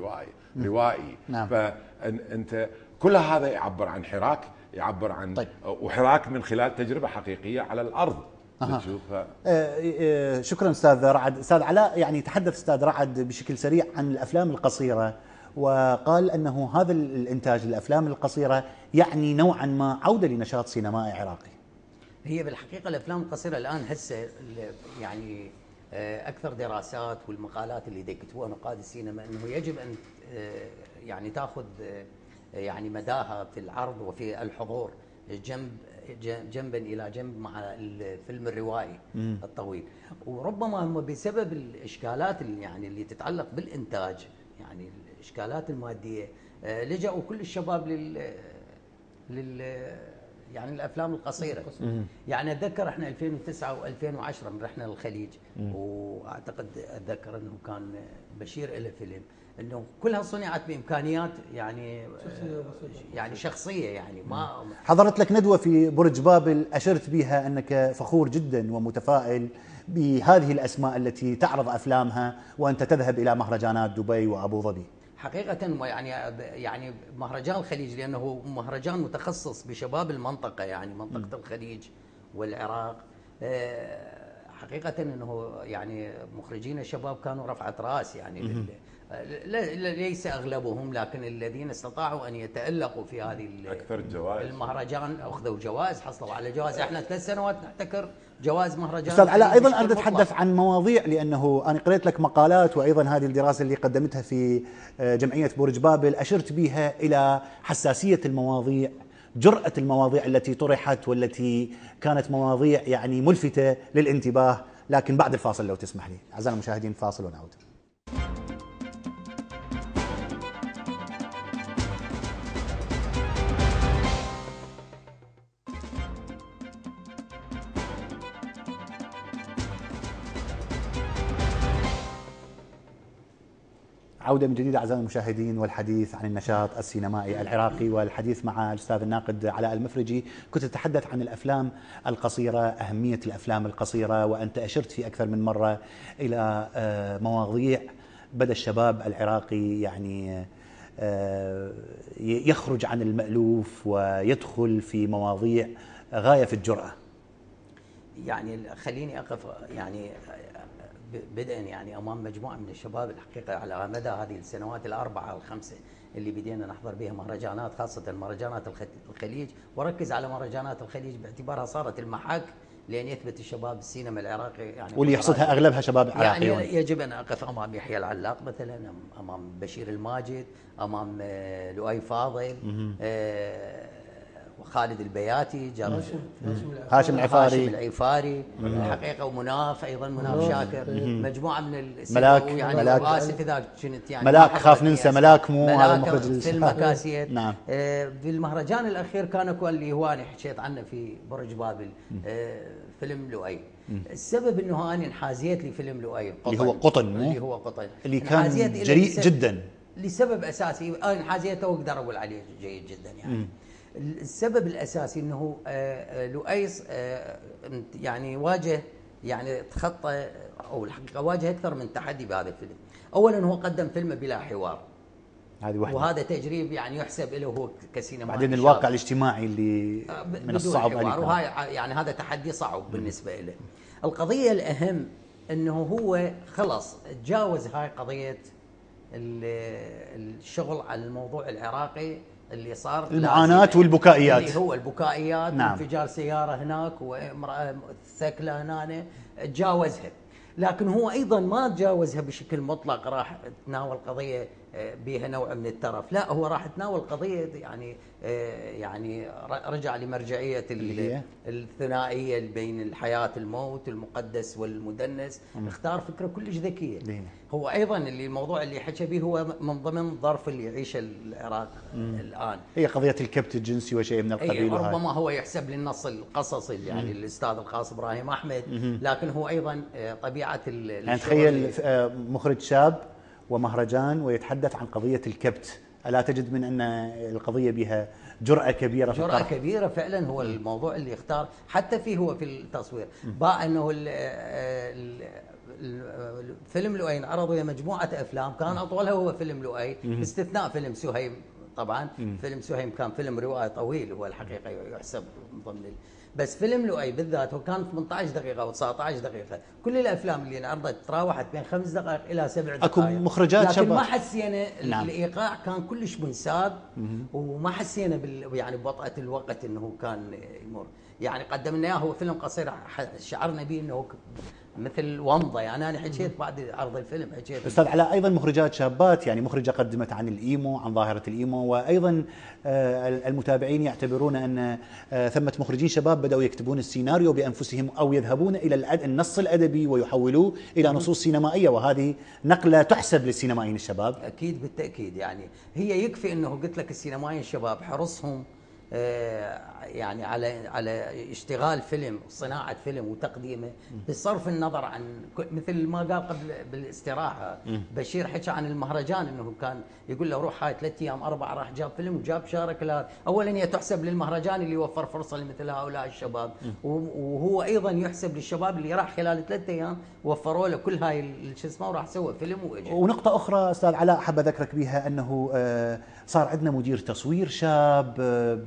روائي. نعم. فانت كل هذا يعبر عن حراك، يعبر عن طيب. وحراك من خلال تجربه حقيقيه على الارض. تشوفها. شكرا استاذ رعد. استاذ علاء، يعني تحدث استاذ رعد بشكل سريع عن الافلام القصيره، وقال انه هذا الانتاج الافلام القصيره يعني نوعا ما عوده لنشاط سينمائي عراقي. هي بالحقيقه الافلام القصيره الان هسه يعني اكثر دراسات والمقالات اللي يكتبوها نقاد السينما انه يجب ان يعني تاخذ يعني مداها في العرض وفي الحضور جنبا الى جنب مع الفيلم الروائي الطويل. وربما هم بسبب الاشكالات يعني اللي تتعلق بالانتاج، يعني الاشكالات الماديه، لجأوا كل الشباب لل يعني الافلام القصيره. يعني اتذكر احنا 2009 و2010 من رحنا للخليج، واعتقد اتذكر انه كان بشير له فيلم انه كلها صنعت بامكانيات يعني شخصيه، يعني ما حضرت لك ندوه في برج بابل اشرت بها انك فخور جدا ومتفائل بهذه الاسماء التي تعرض افلامها وانت تذهب الى مهرجانات دبي وابو ظبي. حقيقة يعني مهرجان الخليج لأنه مهرجان متخصص بشباب المنطقة، يعني منطقة الخليج والعراق. حقيقة أنه يعني مخرجين الشباب كانوا رفعة رأس، يعني ليس أغلبهم، لكن الذين استطاعوا أن يتألقوا في هذه أكثر جوائز المهرجان أخذوا جوائز، حصلوا على جوائز. احنا 3 سنوات نحتكر جوائز مهرجان. استاذ علاء، ايضا اريد اتحدث عن مواضيع، لانه انا قريت لك مقالات، وايضا هذه الدراسه اللي قدمتها في جمعيه برج بابل اشرت بها الى حساسيه المواضيع، جرأة المواضيع التي طرحت والتي كانت مواضيع يعني ملفتة للانتباه. لكن بعد الفاصل لو تسمح لي. اعزائنا المشاهدين، فاصل ونعود. عودة من جديد أعزائنا المشاهدين، والحديث عن النشاط السينمائي العراقي، والحديث مع الأستاذ الناقد علاء المفرجي. كنت أتحدث عن الأفلام القصيرة، أهمية الأفلام القصيرة، وأنت أشرت في أكثر من مرة إلى مواضيع بدأ الشباب العراقي يعني يخرج عن المألوف ويدخل في مواضيع غاية في الجرأة. يعني خليني أقف يعني بدءا يعني امام مجموعه من الشباب الحقيقه على مدى هذه السنوات الاربعه او الخمسه اللي بدينا نحضر بها مهرجانات، خاصه مهرجانات الخليج، وركز على مهرجانات الخليج باعتبارها صارت المحك لان يثبت الشباب السينما العراقي، يعني واللي يحصدها اغلبها شباب عراقيون. يعني يجب ان اقف امام يحيى العلاق مثلا، امام بشير الماجد، امام لؤي فاضل، وخالد البياتي، هاشم العفاري الحقيقه، ومناف ايضا، مناف شاكر، مجموعه من ملاك، يعني اسف اذا كنت يعني ملاك، خاف ننسى ملاك، مو هذا المخرج فيلم مكاسيت. نعم. في المهرجان الاخير كان اللي هو انا حكيت عنه في برج بابل، فيلم لؤي. السبب انه انا انحازيت لفيلم لؤي اللي هو قطن، اللي كان جريء جدا، لسبب اساسي انا انحازيته واقدر اقول عليه جيد جدا. يعني السبب الاساسي انه لؤيس يعني واجه، يعني تخطى، او الحقيقه واجه اكثر من تحدي بهذا الفيلم. اولا هو قدم فيلم بلا حوار، هذه واحده، وهذا تجريب يعني يحسب له هو كسينما. بعدين الواقع الاجتماعي اللي من الصعب وهاي يعني هذا تحدي صعب بالنسبه له. القضيه الاهم انه هو خلص تجاوز هاي قضيه الشغل على الموضوع العراقي اللي صار، المعاناة والبكائيات، اللي هو البكائيات. نعم. وانفجار سيارة هناك وامرأة ثكلة هنا، تجاوزها. لكن هو ايضا ما تجاوزها بشكل مطلق، راح تناول قضيه بها نوع من الترف، لا هو راح تناول قضيه يعني رجع لمرجعيه الثنائيه بين الحياه الموت المقدس والمدنس. اختار فكره كلش ذكيه. هو ايضا الموضوع اللي حكى به هو من ضمن الظرف اللي يعيشه العراق الان، هي قضيه الكبت الجنسي وشيء من القبيل. ربما هو يحسب للنص القصصي يعني الاستاذ الخاص ابراهيم احمد، لكن هو ايضا طبيعه يعني تخيل مخرج شاب ومهرجان ويتحدث عن قضيه الكبت، الا تجد من ان القضيه بها جرأة كبيرة في جرأة كبيرة فعلا. هو الموضوع اللي اختار حتى فيه هو في التصوير باع انه فيلم لؤي انعرض ويا مجموعة افلام كان اطولها هو فيلم لؤي باستثناء فيلم سهيم. طبعا فيلم سهيم كان فيلم روائي طويل هو الحقيقة يحسب من ضمن بس فيلم لؤي بالذات هو كان 18 دقيقة او 19 دقيقة. كل الافلام اللي انعرضت تراوحت بين 5 دقائق الى 7 دقائق. اكو مخرجات لكن ما حسينا الايقاع كان كلش منساب وما حسينا يعني بوطأة الوقت انه كان يمر. يعني قدمنا اياه هو فيلم قصير شعرنا به انه مثل ومضه. يعني انا حكيت بعد عرض الفيلم حكيت استاذ علاء ايضا مخرجات شابات، يعني مخرجه قدمت عن الايمو، عن ظاهره الايمو، وايضا المتابعين يعتبرون ان ثمه مخرجين شباب بداوا يكتبون السيناريو بانفسهم او يذهبون الى النص الادبي ويحولوه الى نصوص سينمائيه، وهذه نقله تحسب للسينمائيين الشباب. اكيد بالتاكيد. يعني هي يكفي انه قلت لك السينمائيين الشباب حرصهم يعني على اشتغال فيلم وصناعة فيلم وتقديمه بصرف النظر عن مثل ما قال قبل بالاستراحة بشير حكى عن المهرجان انه كان يقول له روح هاي 3 أيام 4 راح جاب فيلم وجاب شارك. اولا هي تحسب للمهرجان اللي وفر فرصة لمثل هؤلاء الشباب، وهو ايضا يحسب للشباب اللي راح خلال 3 أيام وفروا له كل هاي شو اسمه وراح سوى فيلم واجى. ونقطة أخرى أستاذ علاء حاب أذكرك بها أنه صار عندنا مدير تصوير شاب،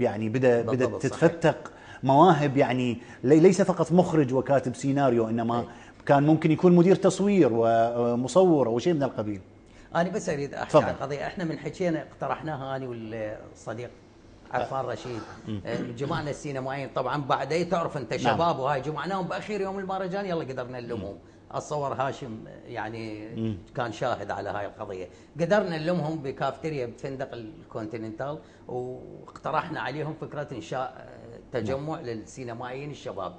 يعني بدأت تتفتق مواهب، يعني ليس فقط مخرج وكاتب سيناريو، إنما كان ممكن يكون مدير تصوير ومصور أو شيء من القبيل. أنا بس أريد أحكي عن قضية إحنا من حكينا اقترحناها أنا والصديق عفان رشيد، جمعنا السينمائيين طبعا بعد تعرف أنت شباب وهاي جمعناهم بأخير يوم المهرجان يلا قدرنا نلمهم. اتصور هاشم يعني كان شاهد على هاي القضيه، قدرنا نلمهم بكافتيريا بفندق الكونتيننتال واقترحنا عليهم فكره انشاء تجمع للسينمائيين الشباب.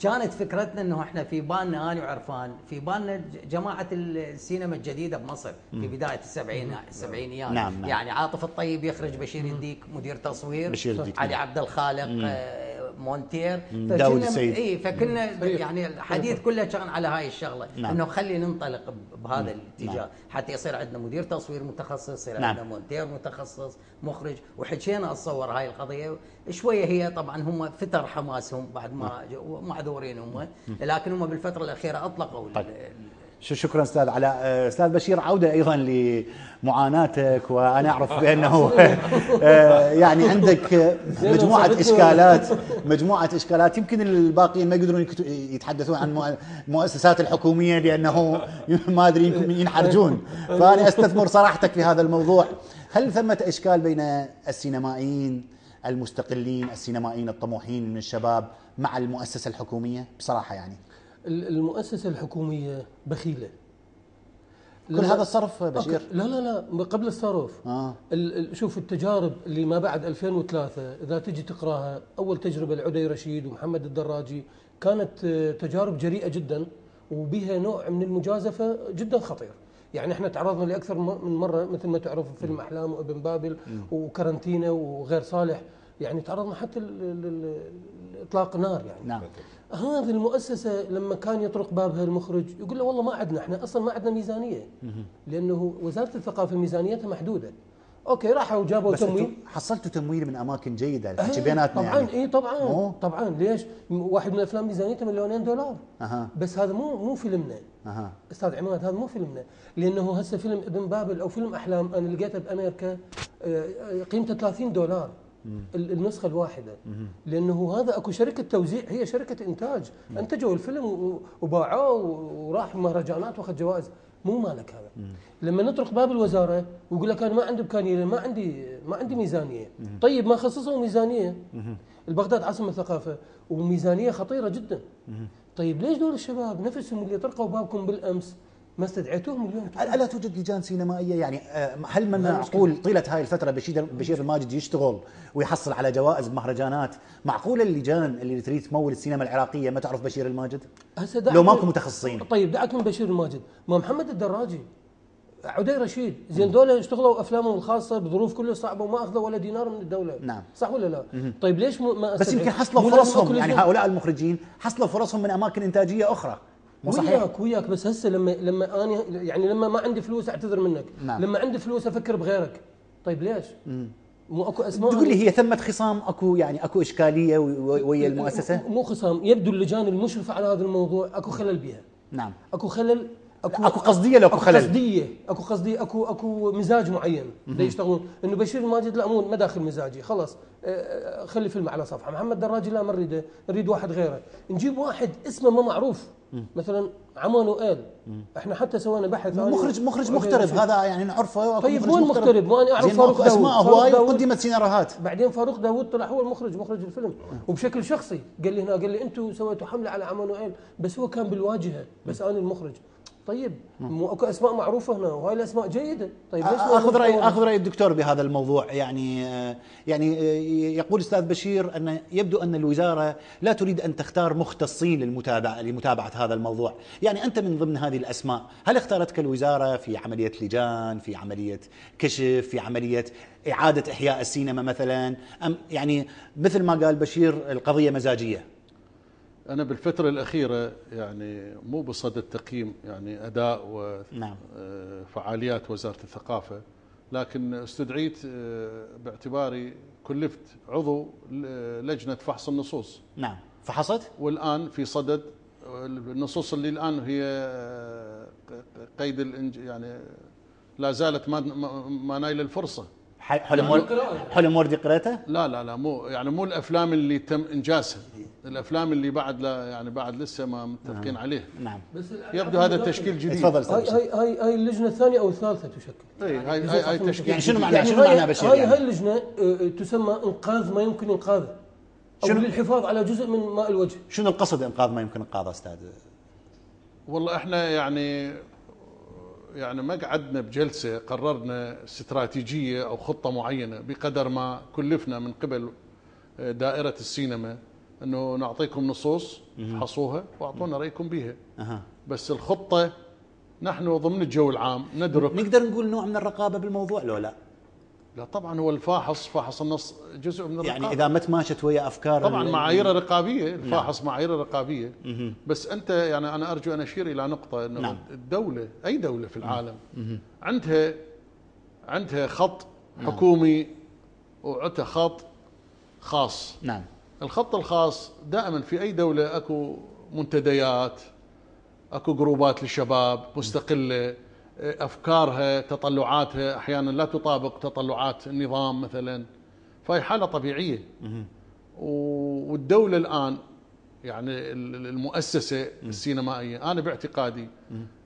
كانت فكرتنا انه احنا في بالنا انا وعرفان في بالنا جماعه السينما الجديده بمصر في بدايه السبعينيات. يعني عاطف الطيب يخرج بشير الديك مدير تصوير، علي عبد الخالق مونتير، داود السيد. فكنا يعني الحديث كله كان على هاي الشغله انه خلي ننطلق بهذا الاتجاه حتى يصير عندنا مدير تصوير متخصص، يصير عندنا مونتير متخصص، مخرج. وحكينا اتصور هاي القضيه شويه. هي طبعا هم فتر حماسهم بعد ما معذورين هم، لكن هم بالفتره الاخيره اطلقوا شكرا استاذ علاء. استاذ بشير، عوده ايضا لمعاناتك، وانا اعرف بانه يعني عندك مجموعه اشكالات يمكن الباقيين ما يقدرون يتحدثون عن المؤسسات الحكوميه لانه ما ادري يمكن ينحرجون، فانا استثمر صراحتك في هذا الموضوع. هل ثمه اشكال بين السينمائيين المستقلين، السينمائيين الطموحين من الشباب مع المؤسسه الحكوميه؟ بصراحه يعني المؤسسة الحكومية بخيلة. كل هذا الصرف بشير؟ لا قبل الصرف. شوف التجارب اللي ما بعد 2003 إذا تجي تقراها، أول تجربة لعدي رشيد ومحمد الدراجي كانت تجارب جريئة جدا وبها نوع من المجازفة جدا خطير. يعني احنا تعرضنا لأكثر من مرة مثل ما تعرف فيلم أحلام وابن بابل وكارنتينا وغير صالح، يعني تعرضنا حتى إطلاق نار يعني. هذه المؤسسة لما كان يطرق بابها المخرج يقول له والله ما عندنا، احنا اصلا ما عندنا ميزانية، لانه وزارة الثقافة ميزانيتها محدودة. اوكي راحوا وجابوا تمويل، حصلتوا تمويل من اماكن جيدة الحكي بيناتنا طبعا يعني. طبعا ليش؟ واحد من الافلام ميزانيته $2 مليون. بس هذا مو فيلمنا. استاذ عماد هذا مو فيلمنا، لانه هسه فيلم ابن بابل او فيلم احلام انا لقيته بامريكا قيمته $30 النسخة الواحدة، لأنه هذا أكو شركة توزيع، هي شركة إنتاج أنتجوا الفيلم وباعوه وراح مهرجانات واخذ جوائز. مو مالك هذا. لما نطرق باب الوزارة ويقول لك أنا ما عندي إمكانية، ما عندي ميزانية. طيب ما خصصوا ميزانية. البغداد عاصمة الثقافة وميزانية خطيرة جدا. طيب ليش دول الشباب نفسهم اللي طرقوا بابكم بالامس ما استدعيتوهم اليوم؟ الا توجد لجان سينمائيه؟ يعني هل من معقول طيله هاي الفتره بشير الماجد يشتغل ويحصل على جوائز بمهرجانات؟ معقول اللجان اللي تريد تمول السينما العراقيه ما تعرف بشير الماجد؟ لو ماكو متخصصين. طيب دعك من بشير الماجد، ما محمد الدراجي، عدي رشيد، زين دول اشتغلوا افلامهم الخاصه بظروف كلها صعبه وما اخذوا ولا دينار من الدوله. نعم. صح ولا لا؟ طيب ليش ما بس يمكن حصلوا فرصهم، يعني هؤلاء المخرجين حصلوا فرصهم من اماكن انتاجيه اخرى. مو صحيح؟ وياك بس هسه لما انا يعني لما ما عندي فلوس اعتذر منك. نعم. لما عندي فلوس افكر بغيرك. طيب ليش؟ مو اكو اسماء تقول لي هي ثمة خصام، اكو يعني اكو اشكاليه ويا المؤسسه؟ مو خصام، يبدو اللجان المشرفه على هذا الموضوع اكو خلل بها. نعم. اكو خلل، اكو قصديه، لو اكو خلل اكو مزاج معين يشتغلون. انه بشير الماجد لا، مو ما داخل مزاجي، خلاص خلي فيلم على صفحه. محمد دراجي لا، ما نريده، نريد واحد غيره. نجيب واحد اسمه ما معروف، مثلا عمانوئيل، احنا حتى سوينا بحث. مخرج مغترب، هذا يعني نعرفه. طيب وين مغترب؟ ما انا اعرف فاروق داوود، اسماء هواي وقدمت سيناريوهات. بعدين فاروق داوود طلع هو مخرج الفيلم، وبشكل شخصي قال لي هنا، قال لي انتم سويتوا حمله على عمانوئيل، بس هو كان بالواجهه، بس انا المخرج. طيب مو اكو اسماء معروفه هنا وهاي الاسماء جيده. طيب ليش اخذ راي الدكتور بهذا الموضوع؟ يعني يقول استاذ بشير ان يبدو ان الوزاره لا تريد ان تختار مختصين لمتابعه هذا الموضوع. يعني انت من ضمن هذه الاسماء، هل اختارتك الوزاره في عمليه لجان، في عمليه كشف، في عمليه اعاده احياء السينما مثلا، ام يعني مثل ما قال بشير القضيه مزاجيه؟ أنا بالفترة الأخيرة يعني مو بصدد تقييم يعني أداء وفعاليات وزارة الثقافة، لكن استدعيت باعتباري كلفت عضو لجنة فحص النصوص. نعم. فحصت؟ والآن في صدد النصوص اللي الآن هي قيد يعني لا زالت ما نايل الفرصة. حلم وردي قريته؟ لا مو الافلام اللي تم انجازها، الافلام اللي بعد بعد لسه ما متفقين عليه. نعم. بس يبدو هذا التشكيل جديد. تفضل. هاي اللجنه الثانيه او الثالثه تشكل. هاي تشكيل. يعني شنو معناه بشير؟ هاي اللجنه تسمى انقاذ ما يمكن انقاذه، او للحفاظ على جزء من ماء الوجه. شنو القصد انقاذ ما يمكن انقاذه استاذ؟ والله احنا يعني ما قعدنا بجلسة قررنا استراتيجية أو خطة معينة، بقدر ما كلفنا من قبل دائرة السينما أنه نعطيكم نصوص فحصوها وأعطونا رأيكم بها. بس الخطة نحن ضمن الجو العام ندرك. نقدر نقول نوع من الرقابة بالموضوع لو لا؟ لا طبعا، هو فاحص النص جزء من الرقابة. يعني إذا ما تماشت ويا أفكار طبعا معايير رقابية، الفاحص معايير رقابية. بس أنت يعني أنا أرجو أن أشير إلى نقطة أنه الدولة، أي دولة في العالم عندها خط حكومي وعندها خط خاص. نعم. الخط الخاص دائما في أي دولة أكو منتديات، أكو جروبات للشباب مستقلة، أفكارها تطلعاتها أحيانا لا تطابق تطلعات النظام مثلا، فهي حالة طبيعية. والدولة الآن يعني المؤسسة السينمائية أنا باعتقادي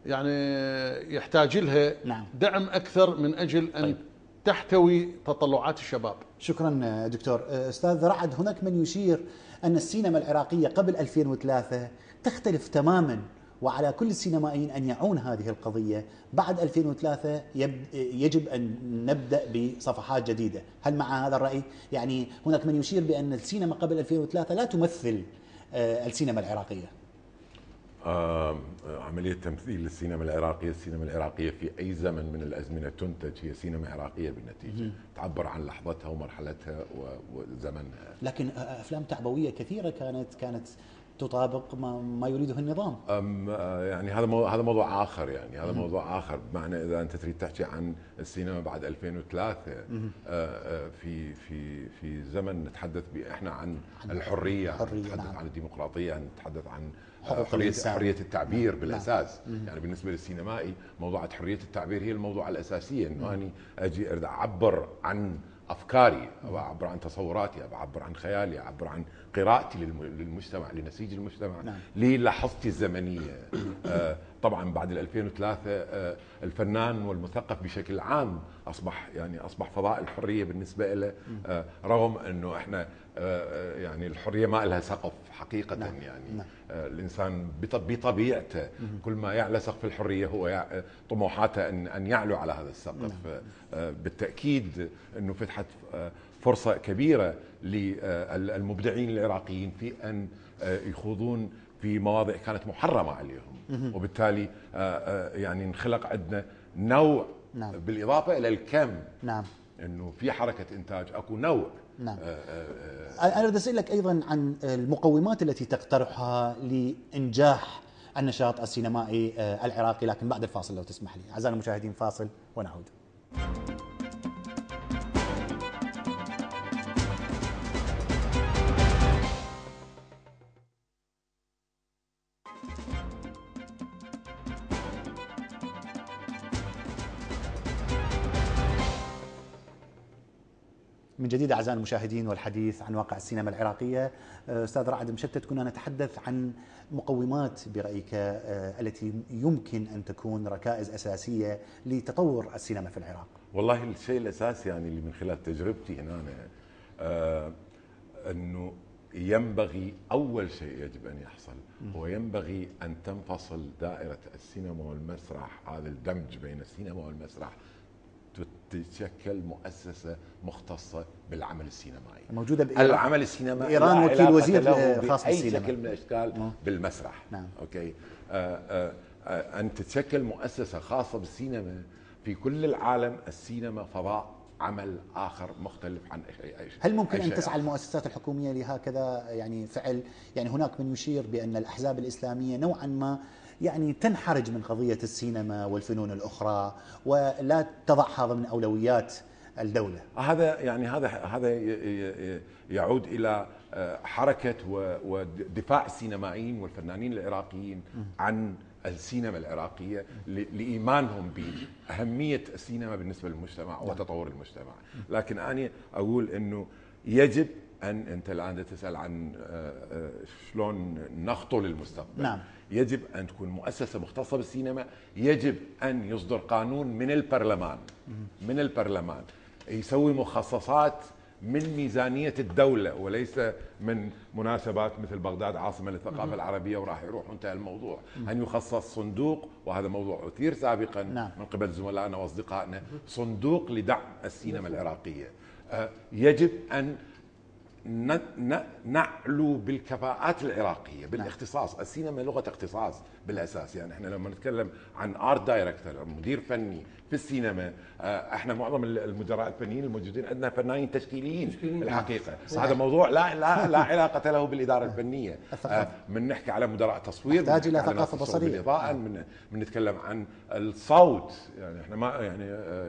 يعني يحتاج لها دعم أكثر من أجل أن تحتوي تطلعات الشباب. شكرا دكتور. أستاذ رعد، هناك من يشير أن السينما العراقية قبل 2003 تختلف تماما، وعلى كل السينمائيين أن يعون هذه القضية. بعد 2003 يجب أن نبدأ بصفحات جديدة. هل مع هذا الرأي؟ يعني هناك من يشير بأن السينما قبل 2003 لا تمثل السينما العراقية. عملية تمثيل السينما العراقية في أي زمن من الأزمنة تنتج هي سينما عراقية بالنتيجة، تعبر عن لحظتها ومرحلتها وزمنها. لكن أفلام تعبوية كثيرة كانت تطابق ما يريده النظام. يعني هذا موضوع آخر، يعني هذا موضوع آخر. بمعنى إذا أنت تريد تحكي عن السينما بعد 2003 في زمن نتحدث احنا عن الحرية، نتحدث عن الديمقراطية، نتحدث عن حرية التعبير بالأساس. يعني بالنسبة للسينمائي موضوع حرية التعبير هي الموضوع الأساسية، إنه أنا أجي أريد أعبر عن أفكاري، أو أعبر عن تصوراتي، أو أعبر عن خيالي، أعبر عن قراءتي للمجتمع، لنسيج المجتمع، للحظتي الزمنية. طبعا بعد 2003 الفنان والمثقف بشكل عام اصبح فضاء الحريه بالنسبه له، رغم انه احنا يعني الحريه ما لها سقف حقيقه. يعني الانسان بطبيعته كل ما يعلى سقف الحريه هو طموحاته ان يعلو على هذا السقف. بالتاكيد انه فتحت فرصه كبيره للمبدعين العراقيين في ان يخوضون في مواضيع كانت محرمه عليهم، وبالتالي يعني انخلق عندنا نوع بالاضافه الى الكم. انه في حركه انتاج اكو نوع. انا اريد اسالك ايضا عن المقومات التي تقترحها لانجاح النشاط السينمائي العراقي، لكن بعد الفاصل لو تسمح لي. اعزائنا المشاهدين فاصل ونعود. من جديد اعزائنا المشاهدين والحديث عن واقع السينما العراقيه. استاذ رعد مشتت، كنا نتحدث عن مقومات برايك التي يمكن ان تكون ركائز اساسيه لتطور السينما في العراق. والله الشيء الاساسي يعني اللي من خلال تجربتي هنا انه ينبغي اول شيء يجب ان يحصل هو ينبغي ان تنفصل دائره السينما والمسرح، هذا الدمج بين السينما والمسرح، تتشكل مؤسسه مختصه بالعمل السينمائي. موجوده بإيران. العمل السينمائي ايران وكيل وزير خاص بالسينما اي شكل من الاشكال بالمسرح. اوكي. ان تتشكل مؤسسه خاصه بالسينما. في كل العالم السينما فضاء عمل اخر مختلف عن اي شيء. هل ممكن ان تسعى المؤسسات الحكوميه لهكذا يعني فعل؟ يعني هناك من يشير بان الاحزاب الاسلاميه نوعا ما يعني تنحرج من قضيه السينما والفنون الاخرى ولا تضعها ضمن اولويات الدوله. هذا يعود الى حركه ودفاع السينمائيين والفنانين العراقيين عن السينما العراقيه لايمانهم باهميه السينما بالنسبه للمجتمع وتطور المجتمع. لكن انا اقول انه يجب ان انت الان تسال عن شلون نخطو للمستقبل. يجب ان تكون مؤسسه مختصه بالسينما، يجب ان يصدر قانون من البرلمان يسوي مخصصات من ميزانيه الدوله وليس من مناسبات مثل بغداد عاصمه للثقافه العربيه وراح يروح وانتهى الموضوع. ان يخصص صندوق، وهذا موضوع اثير سابقا من قبل زملائنا واصدقائنا، صندوق لدعم السينما العراقيه. يجب ان نعلو بالكفاءات العراقية بالاختصاص. السينما لغة اختصاص بالأساس. يعني احنا لما نتكلم عن ارت دايركتور مدير فني في السينما، احنا معظم المدراء الفنيين الموجودين عندنا فنانين تشكيليين الحقيقة. هذا موضوع لا علاقة له بالإدارة الفنية. من نحكي على مدراء تصوير، نحتاج إلى ثقافة بصرية بالإضاءة، من نتكلم عن الصوت. يعني احنا ما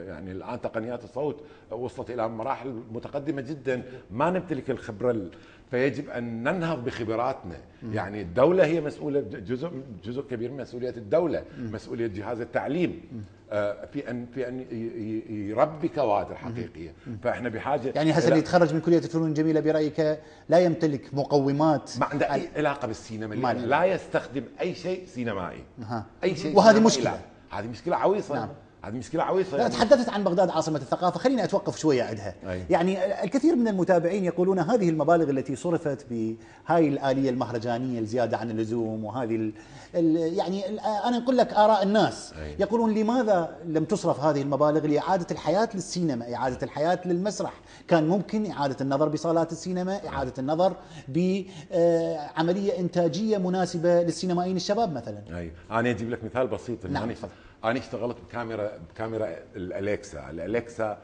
يعني الآن تقنيات الصوت وصلت إلى مراحل متقدمة جدا، ما نمتلك الخبرة. فيجب ان ننهض بخبراتنا. يعني الدوله هي مسؤوله، جزء كبير من مسؤوليه الدوله، مسؤوليه جهاز التعليم في ان يربي كوادر حقيقيه. فاحنا بحاجه، يعني هسه اللي يتخرج من كليه الفنون الجميله برايك لا يمتلك مقومات، ما عنده اي علاقه بالسينما، لا يستخدم اي شيء سينمائي. اي شيء، وهذه مشكله. هذه مشكله عويصه. هذه مشكلة عويصة. لا، تحدثت عن بغداد عاصمة الثقافة، خليني أتوقف شوية عندها. يعني الكثير من المتابعين يقولون هذه المبالغ التي صرفت بهاي الآلية المهرجانية الزيادة عن اللزوم، وهذه يعني أنا أقول لك آراء الناس. يقولون لماذا لم تصرف هذه المبالغ لإعادة الحياة للسينما، إعادة الحياة للمسرح؟ كان ممكن إعادة النظر بصالات السينما، إعادة النظر بعملية إنتاجية مناسبة للسينمائيين الشباب مثلا. أنا أجيب لك مثال بسيط. أنا اشتغلت بكاميرا الأليكسا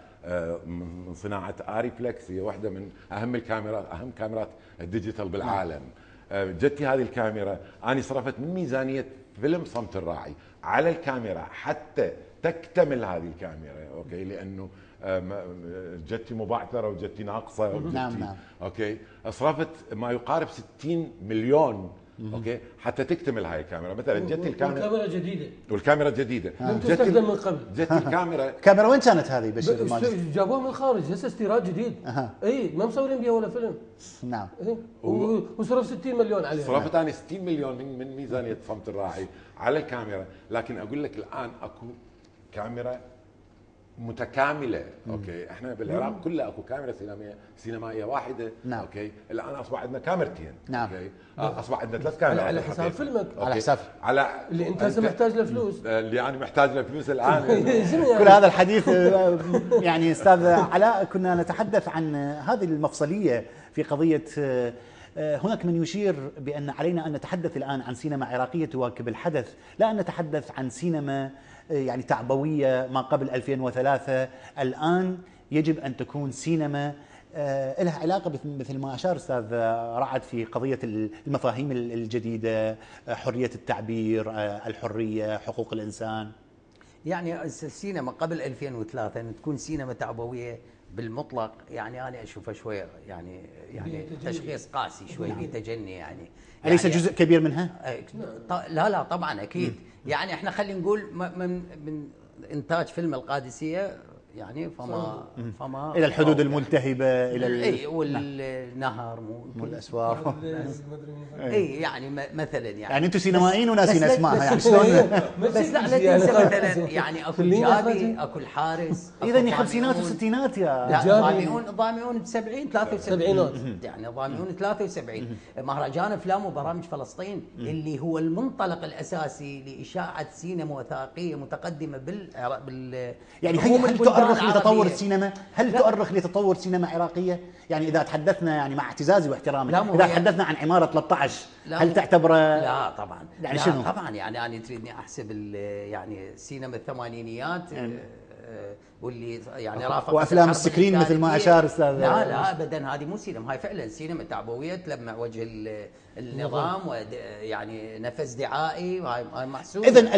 من صناعة آريفلكس، هي واحدة من أهم كاميرات الديجيتال بالعالم. جتي هذه الكاميرا، أنا صرفت من ميزانية فيلم صمت الراعي على الكاميرا حتى تكتمل هذه الكاميرا. أوكي، لأنه جتي مبعثرة وجتي ناقصة. نعم. أوكي، صرفت ما يقارب 60 مليون اوكي حتى تكتمل هاي الكاميرا. مثلا جت الكاميرا والكاميرا جديده والكاميرا جديده لم تستخدم من قبل. جت الكاميرا كاميرا وين كانت هذه بشير الماجد؟ جابوها من الخارج هسه استيراد جديد. اي ما مصورين بها ولا فيلم. نعم. وصرف 60 مليون عليها. صرفت انا 60 مليون من ميزانيه صمت الراعي على الكاميرا. لكن اقول لك الان اكو كاميرا متكامله. اوكي احنا بالعراق كله اكو كاميرا سينمائيه واحده. نعم. اوكي الان اصبح عندنا كاميرتين. نعم. اوكي اصبح عندنا 3 كاميرات على حساب فيلمك. على حساب على اللي انت هسه محتاج له فلوس. اللي انا محتاج له فلوس الان. كل هذا الحديث يعني استاذ علاء كنا نتحدث عن هذه المفصليه في قضيه. هناك من يشير بأن علينا أن نتحدث الآن عن سينما عراقية تواكب الحدث، لا أن نتحدث عن سينما يعني تعبوية ما قبل 2003. الآن يجب أن تكون سينما لها علاقة مثل ما أشار أستاذ رعد في قضية المفاهيم الجديدة، حرية التعبير، الحرية، حقوق الإنسان. يعني السينما قبل 2003 أن تكون سينما تعبوية بالمطلق، يعني انا اشوفها شويه يعني تشخيص قاسي شوي بتجني يعني. أليس جزء كبير منها؟ لا طبعا اكيد. يعني احنا خلينا نقول من انتاج فيلم القادسيه يعني فما الى الحدود الملتهبه الى والنهر مو الاسوار. اي يعني مثلا يعني انتم سينمائيين وناسين اسمائها يعني شلون؟ بس لا تنسى مثلا يعني اكو الجابي، اكو الحارس. اذا خمسينات وستينات يا ضاميون 70 73 يعني ضاميون 73 مهرجان افلام وبرامج فلسطين اللي هو المنطلق الاساسي لاشاعه سينما وثائقيه متقدمه يعني هل تؤرخ لتطور السينما؟ هل تؤرخ لتطور سينما عراقية؟ يعني إذا تحدثنا يعني مع اعتزازي واحترامي إذا تحدثنا عن عمارة 13 هل تعتبره؟ لا طبعا يعني شنو؟ طبعا يعني أنا تريدني أحسب يعني سينما الثمانينيات واللي يعني رافقت وافلام السكرين مثل ما اشار استاذ. لا ابدا هذه مو سينما، هاي فعلا سينما تعبويه تلمع وجه النظام ويعني نفس دعائي وهاي محسوبه. اذا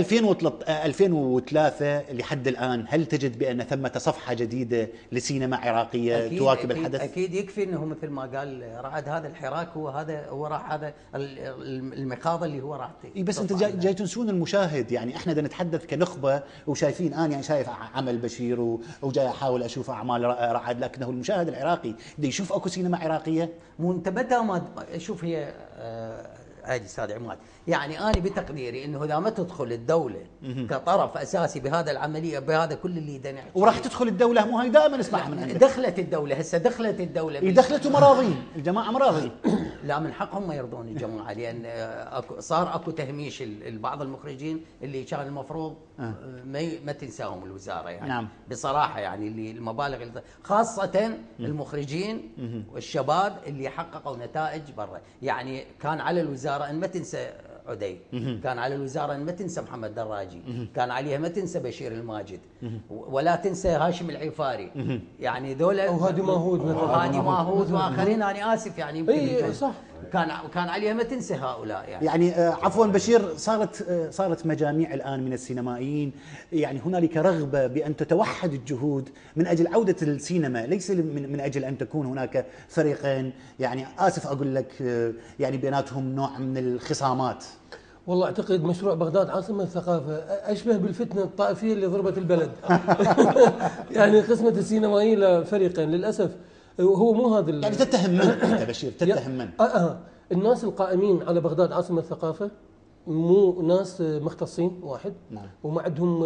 2003 لحد الان هل تجد بان ثمه صفحه جديده لسينما عراقيه تواكب الحدث؟ اكيد يكفي انه مثل ما قال رعد هذا الحراك هو راح هذا المخاض اللي هو راح. بس انت جاي تنسون المشاهد. يعني احنا بدنا نتحدث كنخبه وشايفين انا يعني شايف عمل بشير وجاي احاول اشوف اعمال رعد، لكنه المشاهد العراقي بده يشوف اكو سينما عراقيه. مو انت بدها ما شوف هي هاي استاذ عماد، يعني انا بتقديري انه اذا ما تدخل الدوله كطرف اساسي بهذا العمليه بهذا كل اللي بدنا وراح تدخل الدوله، مو هاي دائما نسمعها من عندك. دخلت الدوله هسه دخلت الدوله دخلت مراضين الجماعه مراضين. لا من حقهم ما يرضون الجماعه لان صار اكو تهميش بعض المخرجين اللي كان المفروض ما تنساهم الوزاره يعني. نعم. بصراحه يعني اللي المبالغ خاصه المخرجين والشباب اللي حققوا نتائج برا. يعني كان على الوزاره ان ما تنسى عدي، كان على الوزاره ان ما تنسى محمد دراجي، كان عليها ما تنسى بشير الماجد، ولا تنسى هاشم العفاري. يعني ذولا وهادي ماهود وهادي ماهود واخرين. انا اسف يعني يمكن اي صح كان عليها ما تنسى هؤلاء يعني عفوا بشير صارت مجاميع الان من السينمائيين، يعني هنالك رغبه بان تتوحد الجهود من اجل عوده السينما، ليس من اجل ان تكون هناك فريقين يعني اسف اقول لك يعني بيناتهم نوع من الخصامات. والله اعتقد مشروع بغداد عاصمه الثقافه اشبه بالفتنه الطائفيه اللي ضربت البلد. يعني قسمه السينمائيين لفريقين للاسف. هو مو هذا يعني تتهم من انت بشير؟ تتهم من؟ الناس القائمين على بغداد عاصمه الثقافه مو ناس مختصين واحد. نعم. وما عندهم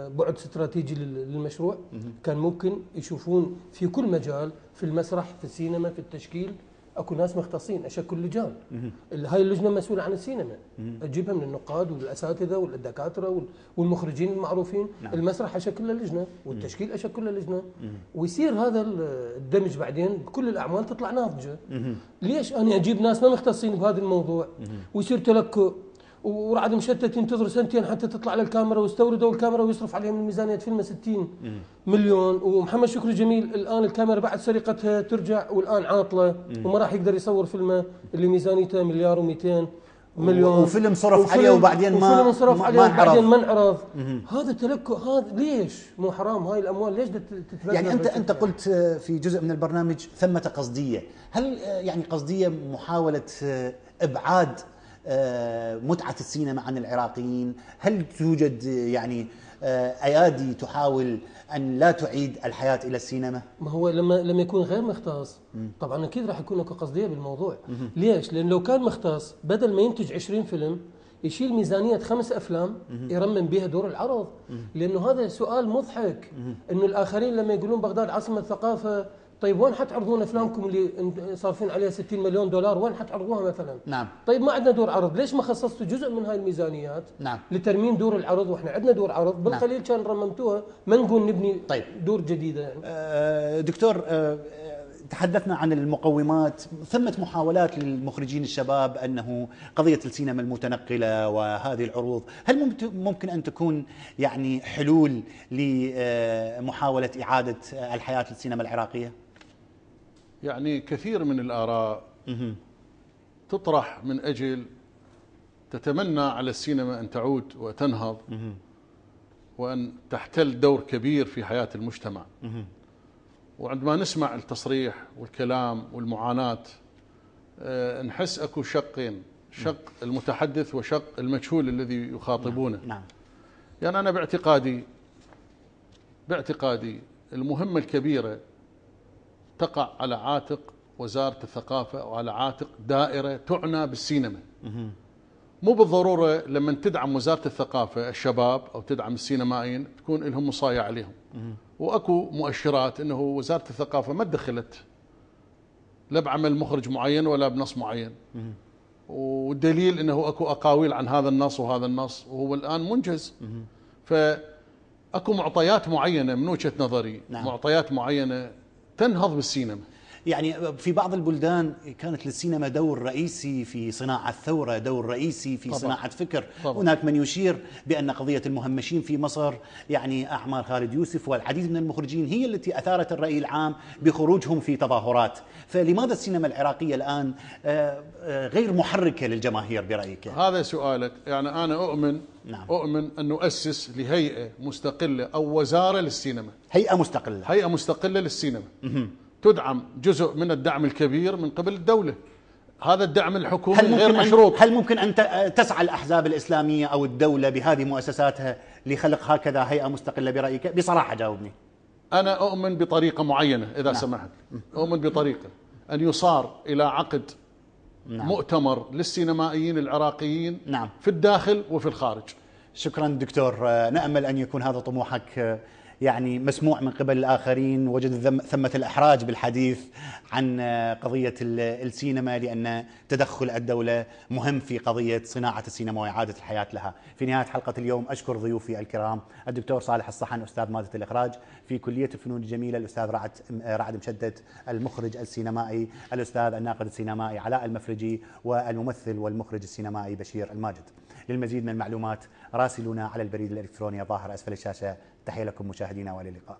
بعد استراتيجي للمشروع. كان ممكن يشوفون في كل مجال، في المسرح، في السينما، في التشكيل، اكو ناس مختصين اشكل لجان. هاي اللجنه مسؤوله عن السينما، تجيبها من النقاد والاساتذه والدكاتره والمخرجين المعروفين. نعم. المسرح اشكل له لجنه، والتشكيل اشكل له لجنه، ويصير هذا الدمج بعدين بكل الاعمال تطلع ناضجه. ليش انا اجيب ناس ما مختصين بهذا الموضوع ويصير تلكؤ ورعد مشتت ينتظر سنتين حتى تطلع للكاميرا ويستوردوا الكاميرا ويصرف عليهم من ميزانيه فيلم 60 مليون. ومحمد شكري جميل الان الكاميرا بعد سرقتها ترجع والان عاطله وما راح يقدر يصور فيلمه اللي ميزانيته مليار و200 مليون، وفيلم صرف عليه وبعدين ما انصرف عليه وبعدين ما انعرض. هذا تلكؤ. هذا ليش مو حرام؟ هاي الاموال ليش تتبذل؟ يعني انت قلت في جزء من البرنامج ثمة قصديه، هل يعني قصديه محاوله ابعاد متعة السينما عن العراقيين؟ هل توجد يعني أيادي تحاول أن لا تعيد الحياة إلى السينما؟ ما هو لما يكون غير مختص طبعا اكيد راح يكون اكو قصديه بالموضوع. ليش؟ لان لو كان مختص بدل ما ينتج 20 فيلم يشيل ميزانيه 5 افلام يرمم بها دور العرض. لانه هذا سؤال مضحك، انه الاخرين لما يقولون بغداد عاصمه ثقافه، طيب وين حتعرضون افلامكم اللي صارفين عليها 60 مليون دولار؟ وين حتعرضوها مثلا؟ نعم. طيب ما عندنا دور عرض، ليش ما خصصتوا جزء من هاي الميزانيات نعم. لترميم دور العرض؟ واحنا عندنا دور عرض بالقليل كان رممتوها، ما نقول نبني طيب. دور جديده يعني. دكتور، تحدثنا عن المقومات. ثمة محاولات للمخرجين الشباب أنه قضية السينما المتنقلة وهذه العروض، هل ممكن أن تكون يعني حلول لمحاولة إعادة الحياة للسينما العراقية؟ يعني كثير من الآراء تطرح من أجل تتمنى على السينما أن تعود وتنهض وأن تحتل دور كبير في حياة المجتمع. وعندما نسمع التصريح والكلام والمعاناة نحس أكو شقين، شق المتحدث وشق المجهول الذي يخاطبونه. نعم. يعني أنا باعتقادي المهمة الكبيرة تقع على عاتق وزارة الثقافة وعلى عاتق دائرة تعنى بالسينما. مو بالضرورة لما تدعم وزارة الثقافة الشباب أو تدعم السينمائيين تكون لهم مصايا عليهم. وأكو مؤشرات أنه وزارة الثقافة ما تدخلت لا بعمل مخرج معين ولا بنص معين، والدليل أنه أكو أقاويل عن هذا النص وهذا النص وهو الآن منجز. فأكو معطيات معينة من وجهة نظري. نعم. معطيات معينة تنهض بالسينما. يعني في بعض البلدان كانت للسينما دور رئيسي في صناعة ثورة، دور رئيسي في صناعة فكر. طبعا. هناك من يشير بأن قضية المهمشين في مصر، يعني أعمال خالد يوسف والعديد من المخرجين، هي التي أثارت الرأي العام بخروجهم في تظاهرات. فلماذا السينما العراقية الآن غير محركة للجماهير برأيك؟ هذا سؤالك. يعني أنا أؤمن نعم. أؤمن أن نؤسس لهيئة مستقلة أو وزارة للسينما. هيئة مستقلة للسينما. تدعم جزء من الدعم الكبير من قبل الدولة. هذا الدعم الحكومي غير مشروط. هل ممكن أن تسعى الأحزاب الإسلامية أو الدولة بهذه مؤسساتها لخلق هكذا هيئة مستقلة برأيك؟ بصراحة جاوبني. أنا أؤمن بطريقة معينة إذا نعم. سمحت. أؤمن بطريقة أن يصار إلى عقد نعم. مؤتمر للسينمائيين العراقيين نعم. في الداخل وفي الخارج. شكرا دكتور. نأمل أن يكون هذا طموحك يعني مسموع من قبل الآخرين، وجد ثمة الإحراج بالحديث عن قضية السينما، لأن تدخل الدولة مهم في قضية صناعة السينما وإعادة الحياة لها. في نهاية حلقة اليوم أشكر ضيوفي الكرام الدكتور صالح الصحن أستاذ مادة الإخراج في كلية الفنون الجميلة، الأستاذ رعد مشدد المخرج السينمائي، الأستاذ الناقد السينمائي علاء المفرجي، والممثل والمخرج السينمائي بشير الماجد. للمزيد من المعلومات راسلونا على البريد الإلكتروني الظاهر أسفل الشاشة. تحية لكم مشاهدينا، والى اللقاء.